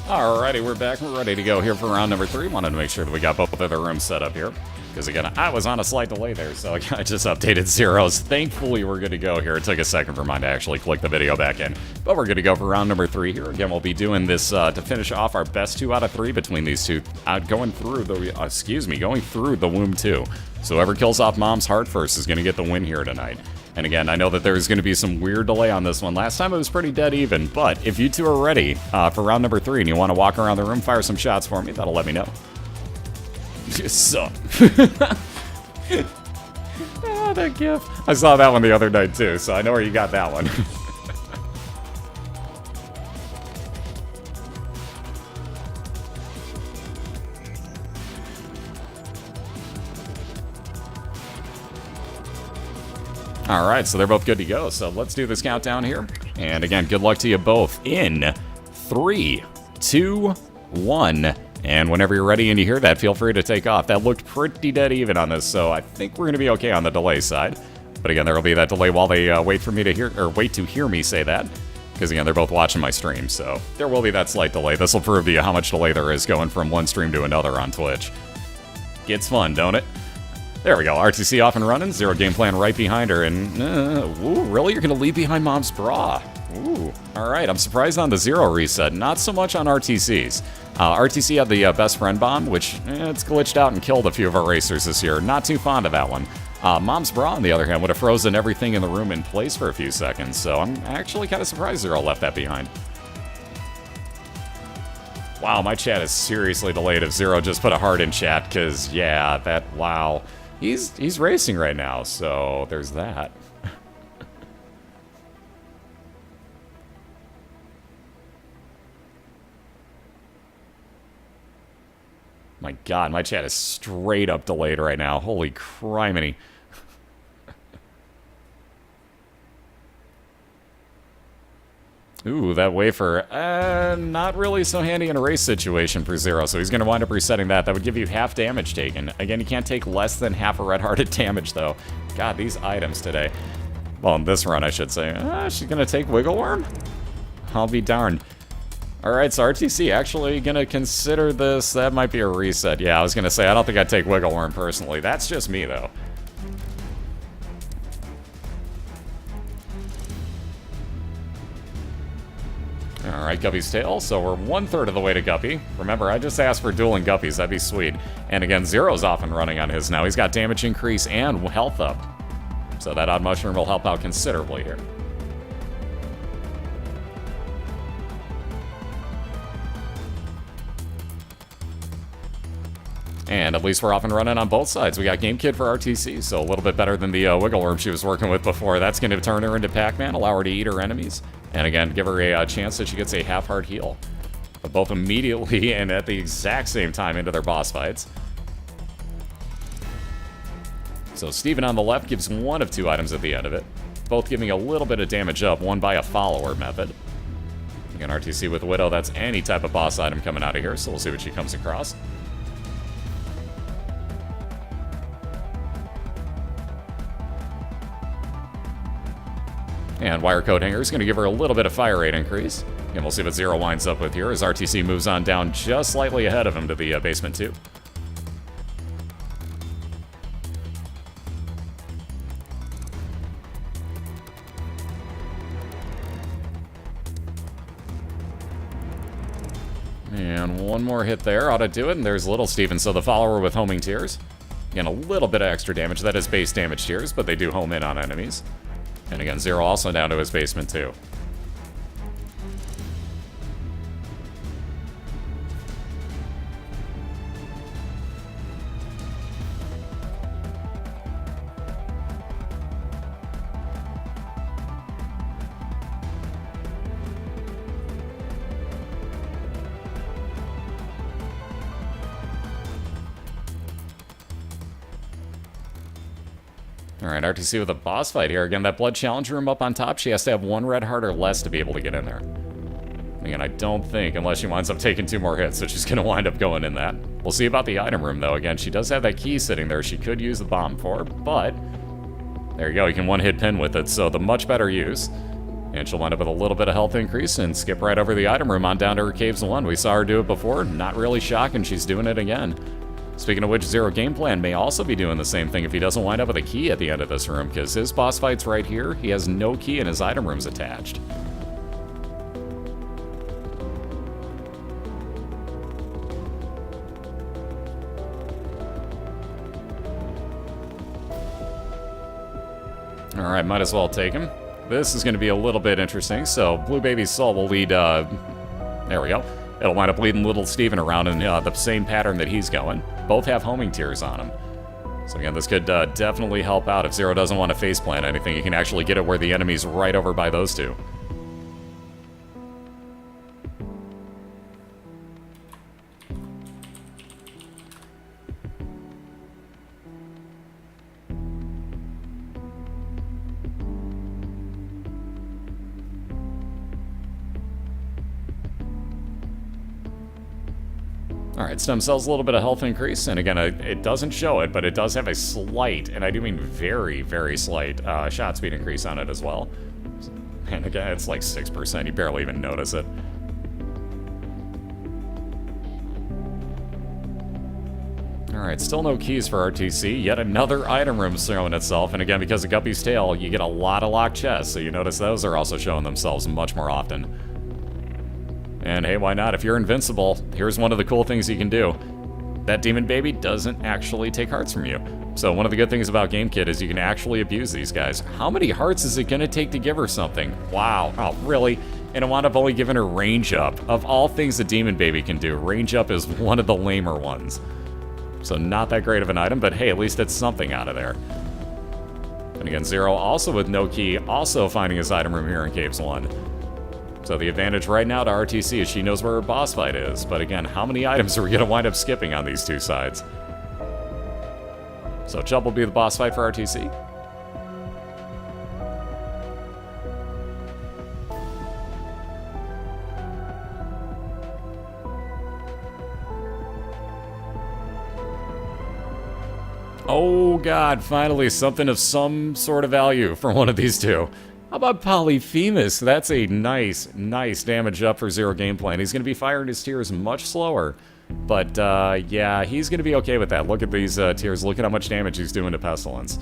A: Alrighty, we're back. We're ready to go here for round number 3. Wanted to make sure that we got both of the rooms set up here. Because again, I was on a slight delay there, so I just updated zeros. Thankfully, we're good to go here. It took a second for mine to actually click the video back in. But we're good to go for round number 3 here. Again, we'll be doing this to finish off our best 2 out of 3 between these two. Going through the womb 2. So whoever kills off Mom's heart first is going to get the win here tonight. And again, I know that there's going to be some weird delay on this one. Last time it was pretty dead even, but if you two are ready for round number 3 and you want to walk around the room, fire some shots for me, that'll let me know. So, oh, that gif. I saw that one the other night too, so I know where you got that one. Alright, so they're both good to go, so let's do this countdown here. And again, good luck to you both in 3, 2, 1. And whenever you're ready and you hear that, feel free to take off. That looked pretty dead even on this, so I think we're going to be okay on the delay side. But again, there will be that delay while they wait to hear me say that. Because again, they're both watching my stream, so there will be that slight delay. This will prove to you how much delay there is going from one stream to another on Twitch. Gets fun, don't it? There we go, ArrTeaSea off and running, ZeroGamePlan right behind her, and, ooh, really? You're gonna leave behind Mom's bra? Ooh, alright, I'm surprised on the Zero reset, not so much on ArrTeaSea's. ArrTeaSea had the best friend bomb, which, it's glitched out and killed a few of our racers this year, not too fond of that one. Mom's bra, on the other hand, would have frozen everything in the room in place for a few seconds, so I'm actually kind of surprised Zero left that behind. Wow, my chat is seriously delayed if Zero just put a heart in chat, because, yeah, wow. He's racing right now, so there's that. My god, my chat is straight up delayed right now. Holy criminy. Ooh, that wafer. Not really so handy in a race situation for Zero, so he's going to wind up resetting that. That would give you half damage taken. Again, you can't take less than half a red-hearted damage, though. God, these items today. Well, in this run, I should say. She's going to take Wiggle Worm? I'll be darned. Alright, so ArrTeaSea actually going to consider this. That might be a reset. Yeah, I was going to say, I don't think I'd take Wiggle Worm personally. That's just me, though. Alright, Guppy's tail, so we're 1/3 of the way to Guppy. Remember, I just asked for dueling Guppies, that'd be sweet. And again, Zero's off and running on his now. He's got damage increase and health up. So that odd mushroom will help out considerably here. And at least we're off and running on both sides. We got Game Kid for ArrTeaSea, so a little bit better than the Wiggle Worm she was working with before. That's going to turn her into Pac-Man, allow her to eat her enemies. And again, give her a chance that she gets a half-heart heal. But both immediately and at the exact same time into their boss fights. So Steven on the left gives one of 2 items at the end of it. Both giving a little bit of damage up, one by a follower method. Again, ArrTeaSea with Widow, that's any type of boss item coming out of here, so we'll see what she comes across. And Wire Coat Hanger is going to give her a little bit of fire rate increase. And we'll see what Zero winds up with here as ArrTeaSea moves on down just slightly ahead of him to the basement 2. And one more hit there ought to do it, and there's Little Steven, so the follower with Homing Tears. Again, a little bit of extra damage. That is base damage tears, but they do home in on enemies. And again, Zero also down to his basement too. Alright, ArrTeaSea with a boss fight here. Again, that Blood Challenge room up on top, she has to have 1 red heart or less to be able to get in there. Again, I don't think, unless she winds up taking 2 more hits, so she's going to wind up going in that. We'll see about the item room, though. Again, she does have that key sitting there she could use the bomb for, but there you go, you can one-hit pin with it, so the much better use. And she'll wind up with a little bit of health increase and skip right over the item room on down to her Caves 1. We saw her do it before, not really shocking, she's doing it again. Speaking of which, ZeroGamePlan may also be doing the same thing if he doesn't wind up with a key at the end of this room, because his boss fight's right here, he has no key and his item room's attached. Alright, might as well take him. This is going to be a little bit interesting. So, Blue Baby's Soul will lead, there we go. It'll wind up leading Little Steven around in the same pattern that he's going. Both have homing tiers on them. So again, this could definitely help out. If Zero doesn't want to faceplant anything, you can actually get it where the enemy's right over by those two. Alright, Stem Cell's a little bit of health increase, and again, it doesn't show it, but it does have a slight, and I do mean very, very slight, shot speed increase on it as well. And again, it's like 6%, you barely even notice it. Alright, still no keys for ArrTeaSea, yet another item room showing itself, and again, because of Guppy's Tail, you get a lot of locked chests, so you notice those are also showing themselves much more often. And hey, why not? If you're invincible, here's one of the cool things you can do. That demon baby doesn't actually take hearts from you. So one of the good things about GameKit is you can actually abuse these guys. How many hearts is it going to take to give her something? Wow. Oh, really? And I wound up only giving her range up. Of all things the demon baby can do, range up is one of the lamer ones. So not that great of an item, but hey, at least it's something out of there. And again, Zero also with no key, also finding his item room here in Caves 1. So the advantage right now to ArrTeaSea is she knows where her boss fight is. But again, how many items are we going to wind up skipping on these two sides? So Chubb will be the boss fight for ArrTeaSea. Oh god, finally something of some sort of value for one of these two. How about Polyphemus? That's a nice damage up for ZeroGamePlan. He's going to be firing his tiers much slower. But, yeah, he's going to be okay with that. Look at these tiers. Look at how much damage he's doing to Pestilence.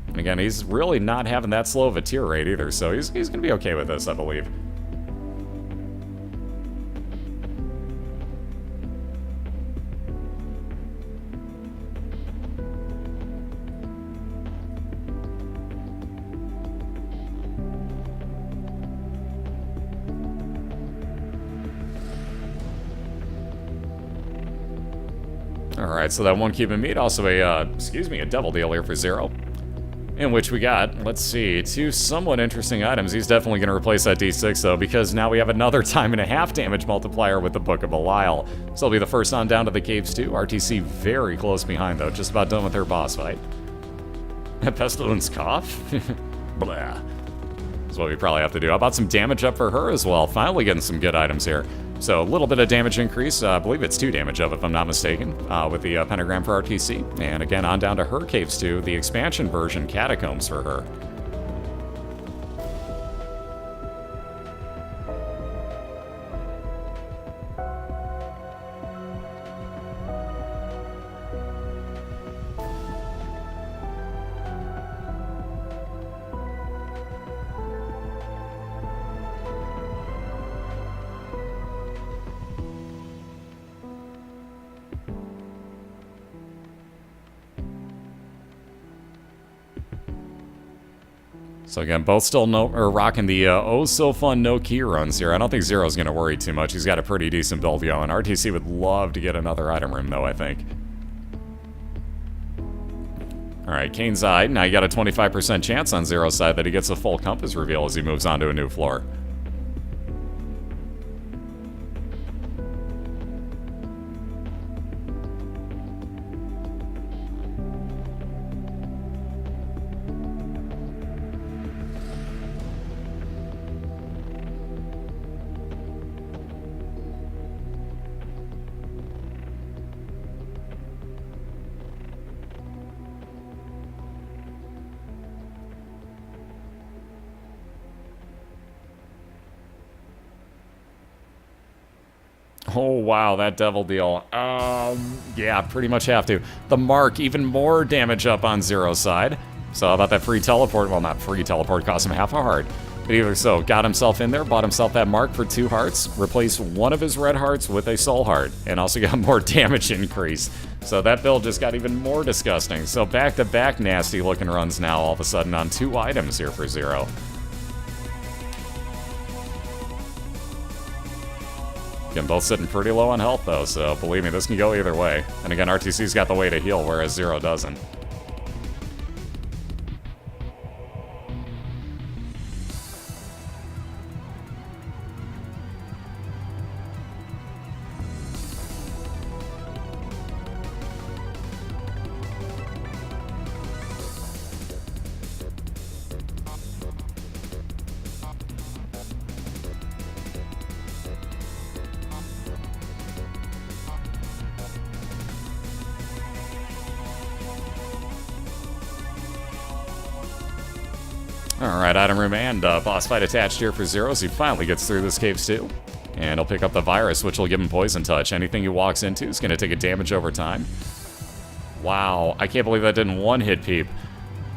A: And again, he's really not having that slow of a tier rate either, so he's going to be okay with this, I believe. Alright, so that one cube of meat, also a devil deal here for Zero. In which we got, let's see, two somewhat interesting items. He's definitely going to replace that D6, though, because now we have another time and a half damage multiplier with the Book of BOILeR. So it'll be the first on down to the Caves, too. ArrTeaSea very close behind, though, just about done with her boss fight. Pestilence cough? Blah. That's what we probably have to do. How about some damage up for her as well? Finally getting some good items here. So a little bit of damage increase. I believe it's 2 damage up, if I'm not mistaken, with the pentagram for ArrTeaSea. And again, on down to her Caves 2, the expansion version Catacombs for her. So again, both still rocking the oh-so-fun no-key runs here. I don't think Zero's going to worry too much. He's got a pretty decent build going. ArrTeaSea would love to get another item room, though, I think. Alright, Kane's Eye. Now you got a 25% chance on Zero's side that he gets a full compass reveal as he moves on to a new floor. Oh, wow, that devil deal. Yeah, pretty much have to. The mark, even more damage up on Zero's side. So how about that free teleport? Well, not free teleport, cost him half a heart. But either so, got himself in there, bought himself that mark for 2 hearts, replaced one of his red hearts with a soul heart, and also got more damage increase. So that build just got even more disgusting. So back-to-back nasty-looking runs now all of a sudden on 2 items here for Zero. Again, both sitting pretty low on health, though, so believe me, this can go either way. And again, ArrTeaSea's got the way to heal, whereas Zero doesn't. Alright, item room and boss fight attached here for Zero as he finally gets through this caves too. And he'll pick up the virus, which will give him poison touch. Anything he walks into is going to take a damage over time. Wow, I can't believe that didn't one-hit peep.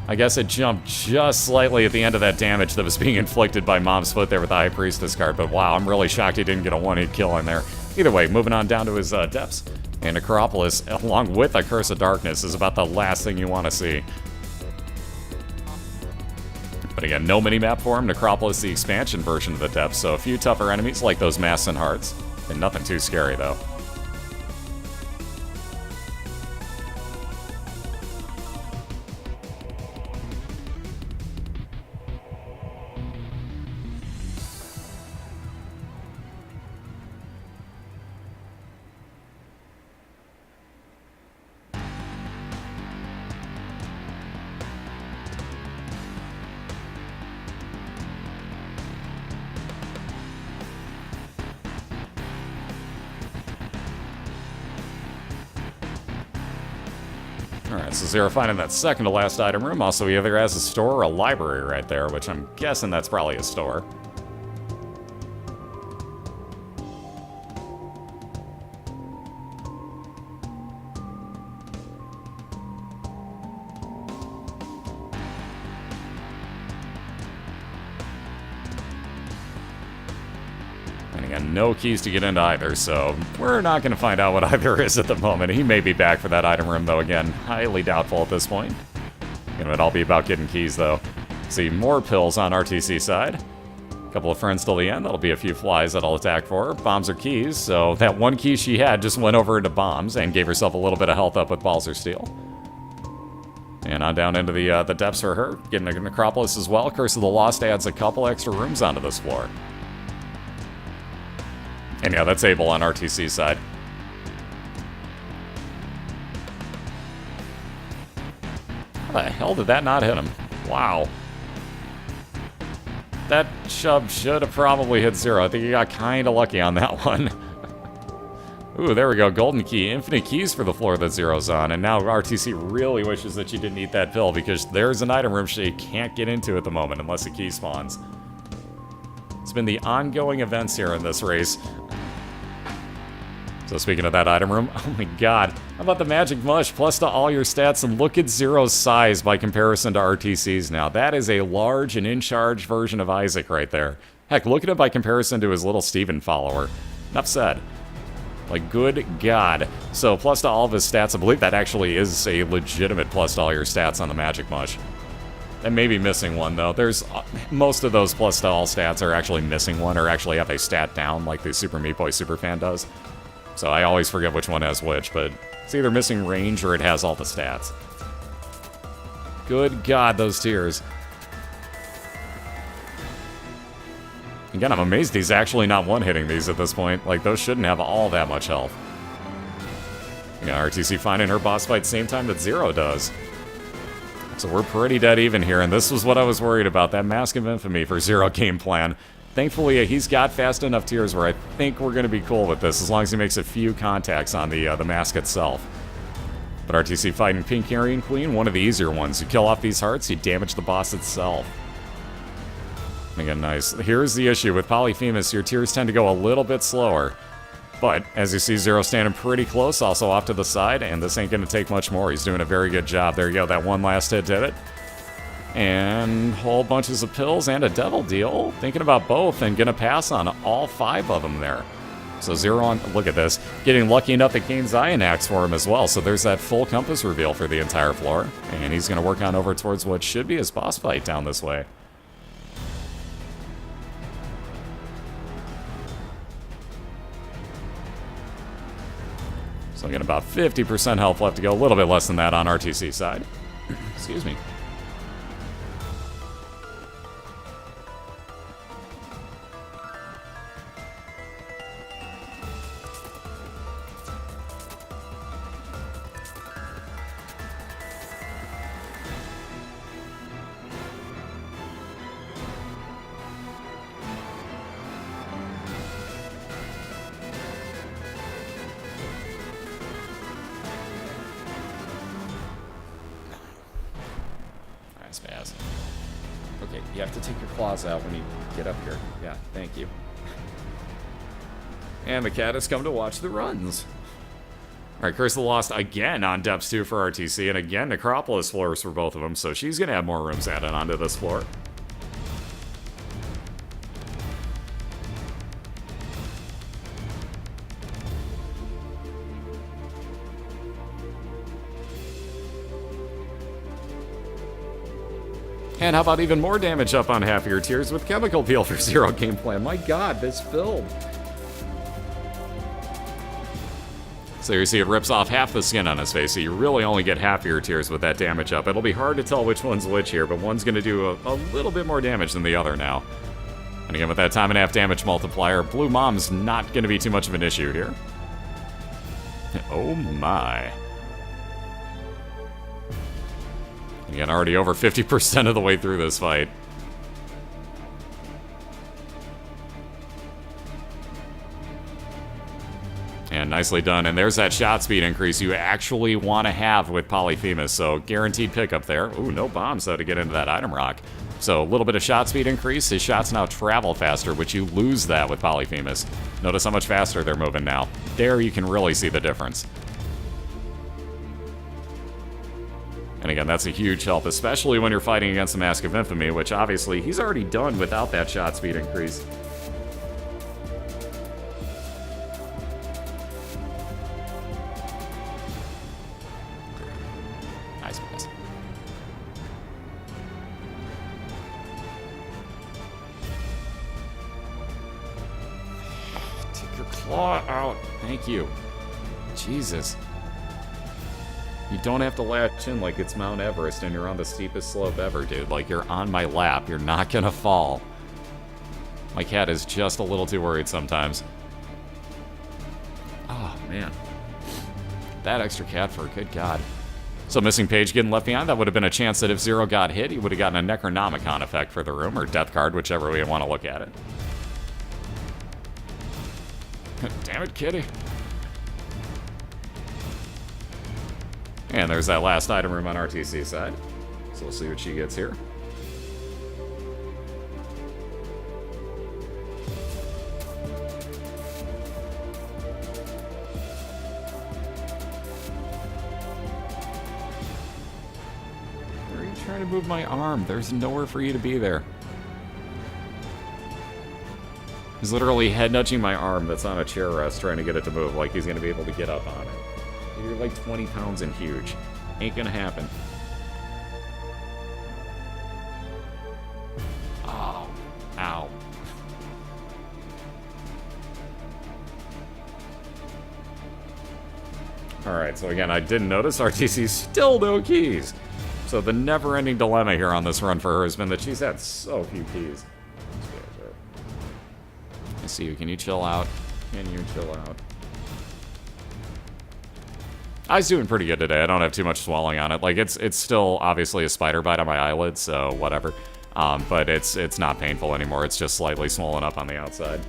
A: I guess it jumped just slightly at the end of that damage that was being inflicted by Mom's Foot there with the High Priestess card. But wow, I'm really shocked he didn't get a one-hit kill in there. Either way, moving on down to his depths. And Necropolis, along with a Curse of Darkness, is about the last thing you want to see. But again, no mini-map for him. Necropolis, the expansion version of the depths, so a few tougher enemies like those Masks and Hearts. And nothing too scary, though. Alright, so Zero finding that second to last item room. Also, he either has a store or a library right there, which I'm guessing that's probably a store. No keys to get into either, so we're not going to find out what either is at the moment. He may be back for that item room, though, again, highly doubtful at this point. It'll all be about getting keys, though. See, more pills on ArrTeaSea side. A couple of friends till the end. That'll be a few flies that'll attack for her. Bombs are keys, so that one key she had just went over into bombs and gave herself a little bit of health up with Balls of Steel. And on down into the depths for her. Getting a Necropolis as well. Curse of the Lost adds a couple extra rooms onto this floor. And yeah, that's Abel on ArrTeaSea side. How the hell did that not hit him? Wow. That shove should have probably hit Zero. I think he got kind of lucky on that one. Ooh, there we go. Golden key. Infinite keys for the floor that Zero's on. And now ArrTeaSea really wishes that she didn't eat that pill because there's an item room she can't get into at the moment unless a key spawns. It's been the ongoing events here in this race. So speaking of that item room, oh my god, how about the Magic Mush plus to all your stats, and look at Zero's size by comparison to ArrTeaSea's now. That is a large and in-charge version of Isaac right there. Heck, look at it by comparison to his little Steven follower. Enough said. Like, good god. So plus to all of his stats, I believe that actually is a legitimate plus to all your stats on the Magic Mush. That may be missing one, though. There's most of those plus to all stats are actually missing one, or actually have a stat down like the Super Meat Boy Superfan does. So I always forget which one has which, but it's either missing range or it has all the stats. Good god, those tears. Again, I'm amazed he's actually not one-hitting these at this point. Like, those shouldn't have all that much health. Yeah, ArrTeaSea finding her boss fight same time that Zero does. So we're pretty dead even here, and this was what I was worried about, that Mask of Infamy for ZeroGamePlan. Thankfully, he's got fast enough tears where I think we're going to be cool with this, as long as he makes a few contacts on the mask itself. But ArrTeaSea fighting Pink Carrion Queen, one of the easier ones. You kill off these hearts, you damage the boss itself. Again, nice. Here's the issue with Polyphemus, your tears tend to go a little bit slower. But as you see, Zero standing pretty close, also off to the side, and this ain't going to take much more. He's doing a very good job. There you go, that one last hit did it. And whole bunches of pills and a devil deal. Thinking about both and going to pass on all 5 of them there. So Zero on, look at this, getting lucky enough that Kane's Iron Axe for him as well. So there's that full compass reveal for the entire floor. And he's going to work on over towards what should be his boss fight down this way. So again, about 50% health left to go. A little bit less than that on ArrTeaSea side. Excuse me. Spaz. Okay, you have to take your claws out when you get up here. Yeah, thank you. And the cat has come to watch the runs. Alright, Curse of the Lost again on depths 2 for ArrTeaSea, and again Necropolis floors for both of them, so she's going to have more rooms added onto this floor. And how about even more damage up on half of your tiers with Chemical Peel for ZeroGamePlan? My god, this build. So you see it rips off half the skin on his face, so you really only get half of your tiers with that damage up. It'll be hard to tell which one's which here, but one's going to do a little bit more damage than the other now. And again, with that time and a half damage multiplier, Blue Mom's not going to be too much of an issue here. Oh my. Again, already over 50% of the way through this fight. And nicely done. And there's that shot speed increase you actually want to have with Polyphemus. So guaranteed pickup there. Ooh, no bombs though to get into that item rock. So a little bit of shot speed increase. His shots now travel faster, which you lose that with Polyphemus. Notice how much faster they're moving now. There you can really see the difference. And again, that's a huge help, especially when you're fighting against the Mask of Infamy, which obviously he's already done without that shot speed increase. Nice pass. Take your claw out. Thank you. Jesus. You don't have to latch in like it's Mount Everest and you're on the steepest slope ever, dude. Like, you're on my lap. You're not gonna fall. My cat is just a little too worried sometimes. Oh, man. That extra cat fur, good God. So missing page getting left behind. That would have been a chance that if Zero got hit, he would have gotten a Necronomicon effect for the room, or Death Card, whichever way you want to look at it. Damn it, kitty. And there's that last item room on ArrTeaSea side. So we'll see what she gets here. Where are you trying to move my arm? There's nowhere for you to be there. He's literally head nudging my arm that's on a chair rest trying to get it to move like he's going to be able to get up on it. You're like 20 pounds and huge. Ain't gonna happen. Oh. Ow. Alright, so again, I didn't notice ArrTeaSea's still no keys. So the never-ending dilemma here on this run for her has been that she's had so few keys. I see you. Can you chill out? Can you chill out? I was doing pretty good today. I don't have too much swelling on it. Like, it's still obviously a spider bite on my eyelid, so whatever. But it's not painful anymore. It's just slightly swollen up on the outside.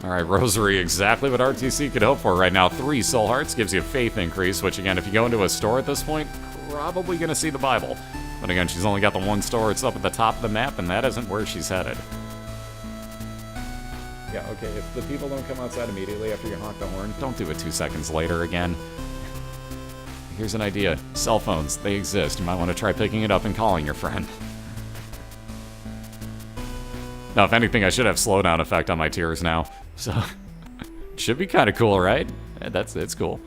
A: Alright, Rosary, exactly what ArrTeaSea could hope for right now. 3 soul hearts gives you a faith increase, which again, if you go into a store at this point, probably gonna see the Bible. But again, she's only got the one store, it's up at the top of the map, and that isn't where she's headed. Yeah, okay, if the people don't come outside immediately after you honk the horn, don't do it 2 seconds later again. Here's an idea. Cell phones, they exist. You might want to try picking it up and calling your friend. Now, if anything, I should have slowdown effect on my tears now. So, it should be kind of cool, right? Yeah, it's cool.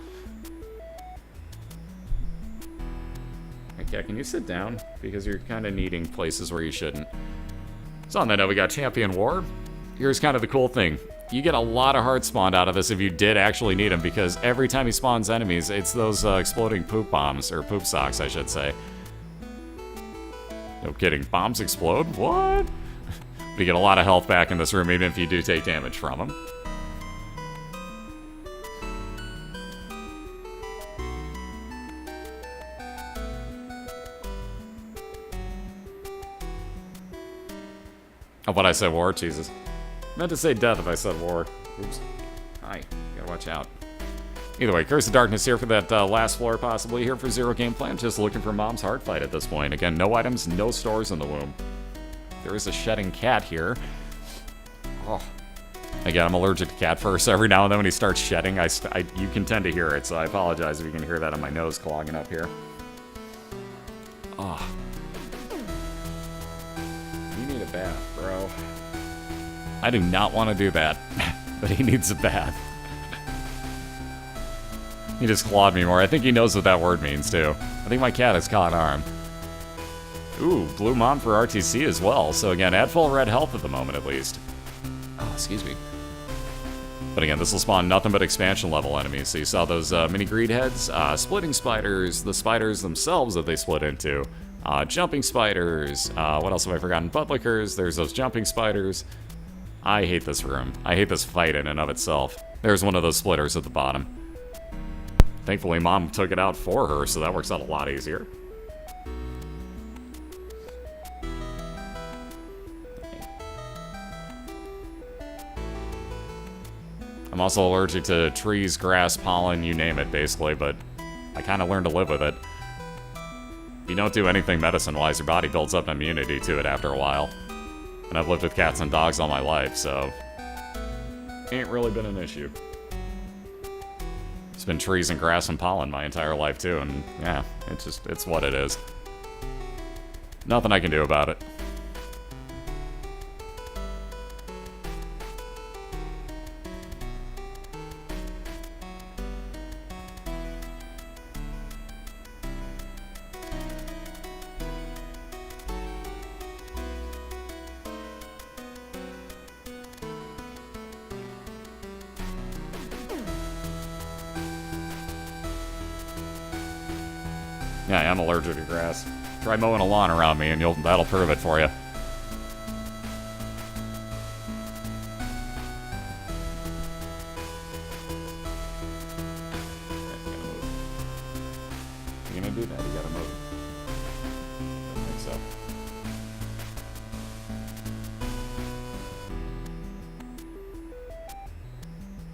A: Okay, can you sit down? Because you're kind of needing places where you shouldn't. So on that note, we got Champion War. Here's kind of the cool thing. You get a lot of hearts spawned out of this if you did actually need them, because every time he spawns enemies, it's those exploding poop bombs, or poop socks, I should say. No kidding, bombs explode? What? But you get a lot of health back in this room, even if you do take damage from them. Oh, what I said war? Jesus. Meant to say death if I said war. Oops. Hi. Gotta watch out. Either way, Curse of Darkness here for that last floor, possibly. Here for ZeroGamePlan, just looking for Mom's Heart Fight at this point. Again, no items, no stores in the womb. There is a shedding cat here. Oh. Again, I'm allergic to cat fur, so every now and then when he starts shedding, you can tend to hear it, so I apologize if you can hear that on my nose clogging up here. Oh. You need a bath, bro. I do not want to do that, but he needs a bath. He just clawed me more. I think he knows what that word means, too. I think my cat has caught arm. Ooh, blue mom for ArrTeaSea as well. So again, add full red health at the moment, at least. Oh, excuse me. But again, this will spawn nothing but expansion level enemies. So you saw those mini greed heads, splitting spiders, the spiders themselves that they split into, jumping spiders, what else have I forgotten? Buttlickers, there's those jumping spiders. I hate this room. I hate this fight in and of itself. There's one of those splitters at the bottom. Thankfully, Mom took it out for her, so that works out a lot easier. I'm also allergic to trees, grass, pollen, you name it, basically, but I kind of learned to live with it. If you don't do anything medicine-wise, your body builds up immunity to it after a while. And I've lived with cats and dogs all my life, so ain't really been an issue. It's been trees and grass and pollen my entire life, too, and yeah, it's what it is. Nothing I can do about it. Yeah, I am allergic to grass. Try mowing a lawn around me and that'll prove it for you. If you're gonna do that, you gotta move. I don't think so.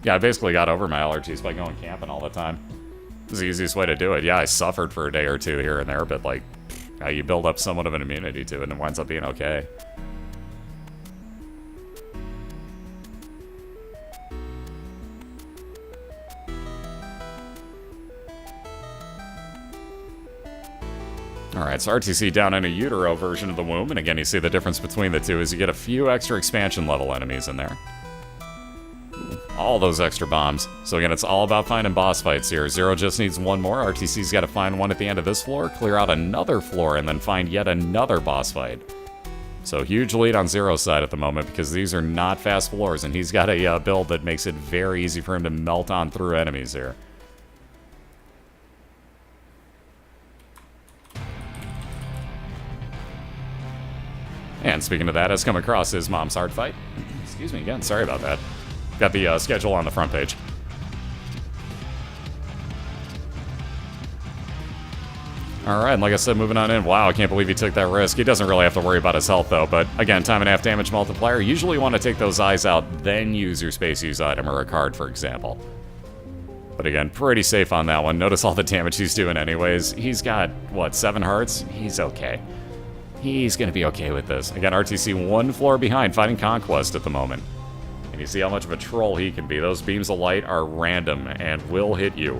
A: Yeah, I basically got over my allergies by going camping all the time. It was the easiest way to do it. Yeah, I suffered for a day or two here and there, but like, you build up somewhat of an immunity to it and it winds up being okay. Alright, so ArrTeaSea down in a utero version of the womb, and again, you see the difference between the two is you get a few extra expansion level enemies in there. All those extra bombs. So again, it's all about finding boss fights here. Zero just needs one more. ArrTeaSea's got to find one at the end of this floor, clear out another floor, and then find yet another boss fight. So huge lead on Zero's side at the moment, because these are not fast floors, and he's got a build that makes it very easy for him to melt on through enemies here. And speaking of that, has come across his mom's heart fight. Excuse me again, sorry about that. Got the schedule on the front page. Alright, and like I said, moving on in. Wow, I can't believe he took that risk. He doesn't really have to worry about his health, though. But again, time and a half damage multiplier. Usually you want to take those eyes out, then use your space use item or a card, for example. But again, pretty safe on that one. Notice all the damage he's doing anyways. He's got, what, 7 hearts? He's okay. He's going to be okay with this. Again, ArrTeaSea 1 floor behind, fighting Conquest at the moment. And you see how much of a troll he can be. Those beams of light are random and will hit you.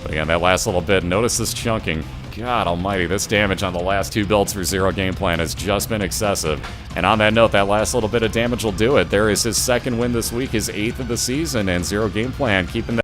A: But again, that last little bit, notice this chunking. God almighty, this damage on the last 2 builds for ZeroGamePlan has just been excessive. And on that note, that last little bit of damage will do it. There is his 2nd win this week, his 8th of the season, and ZeroGamePlan keeping that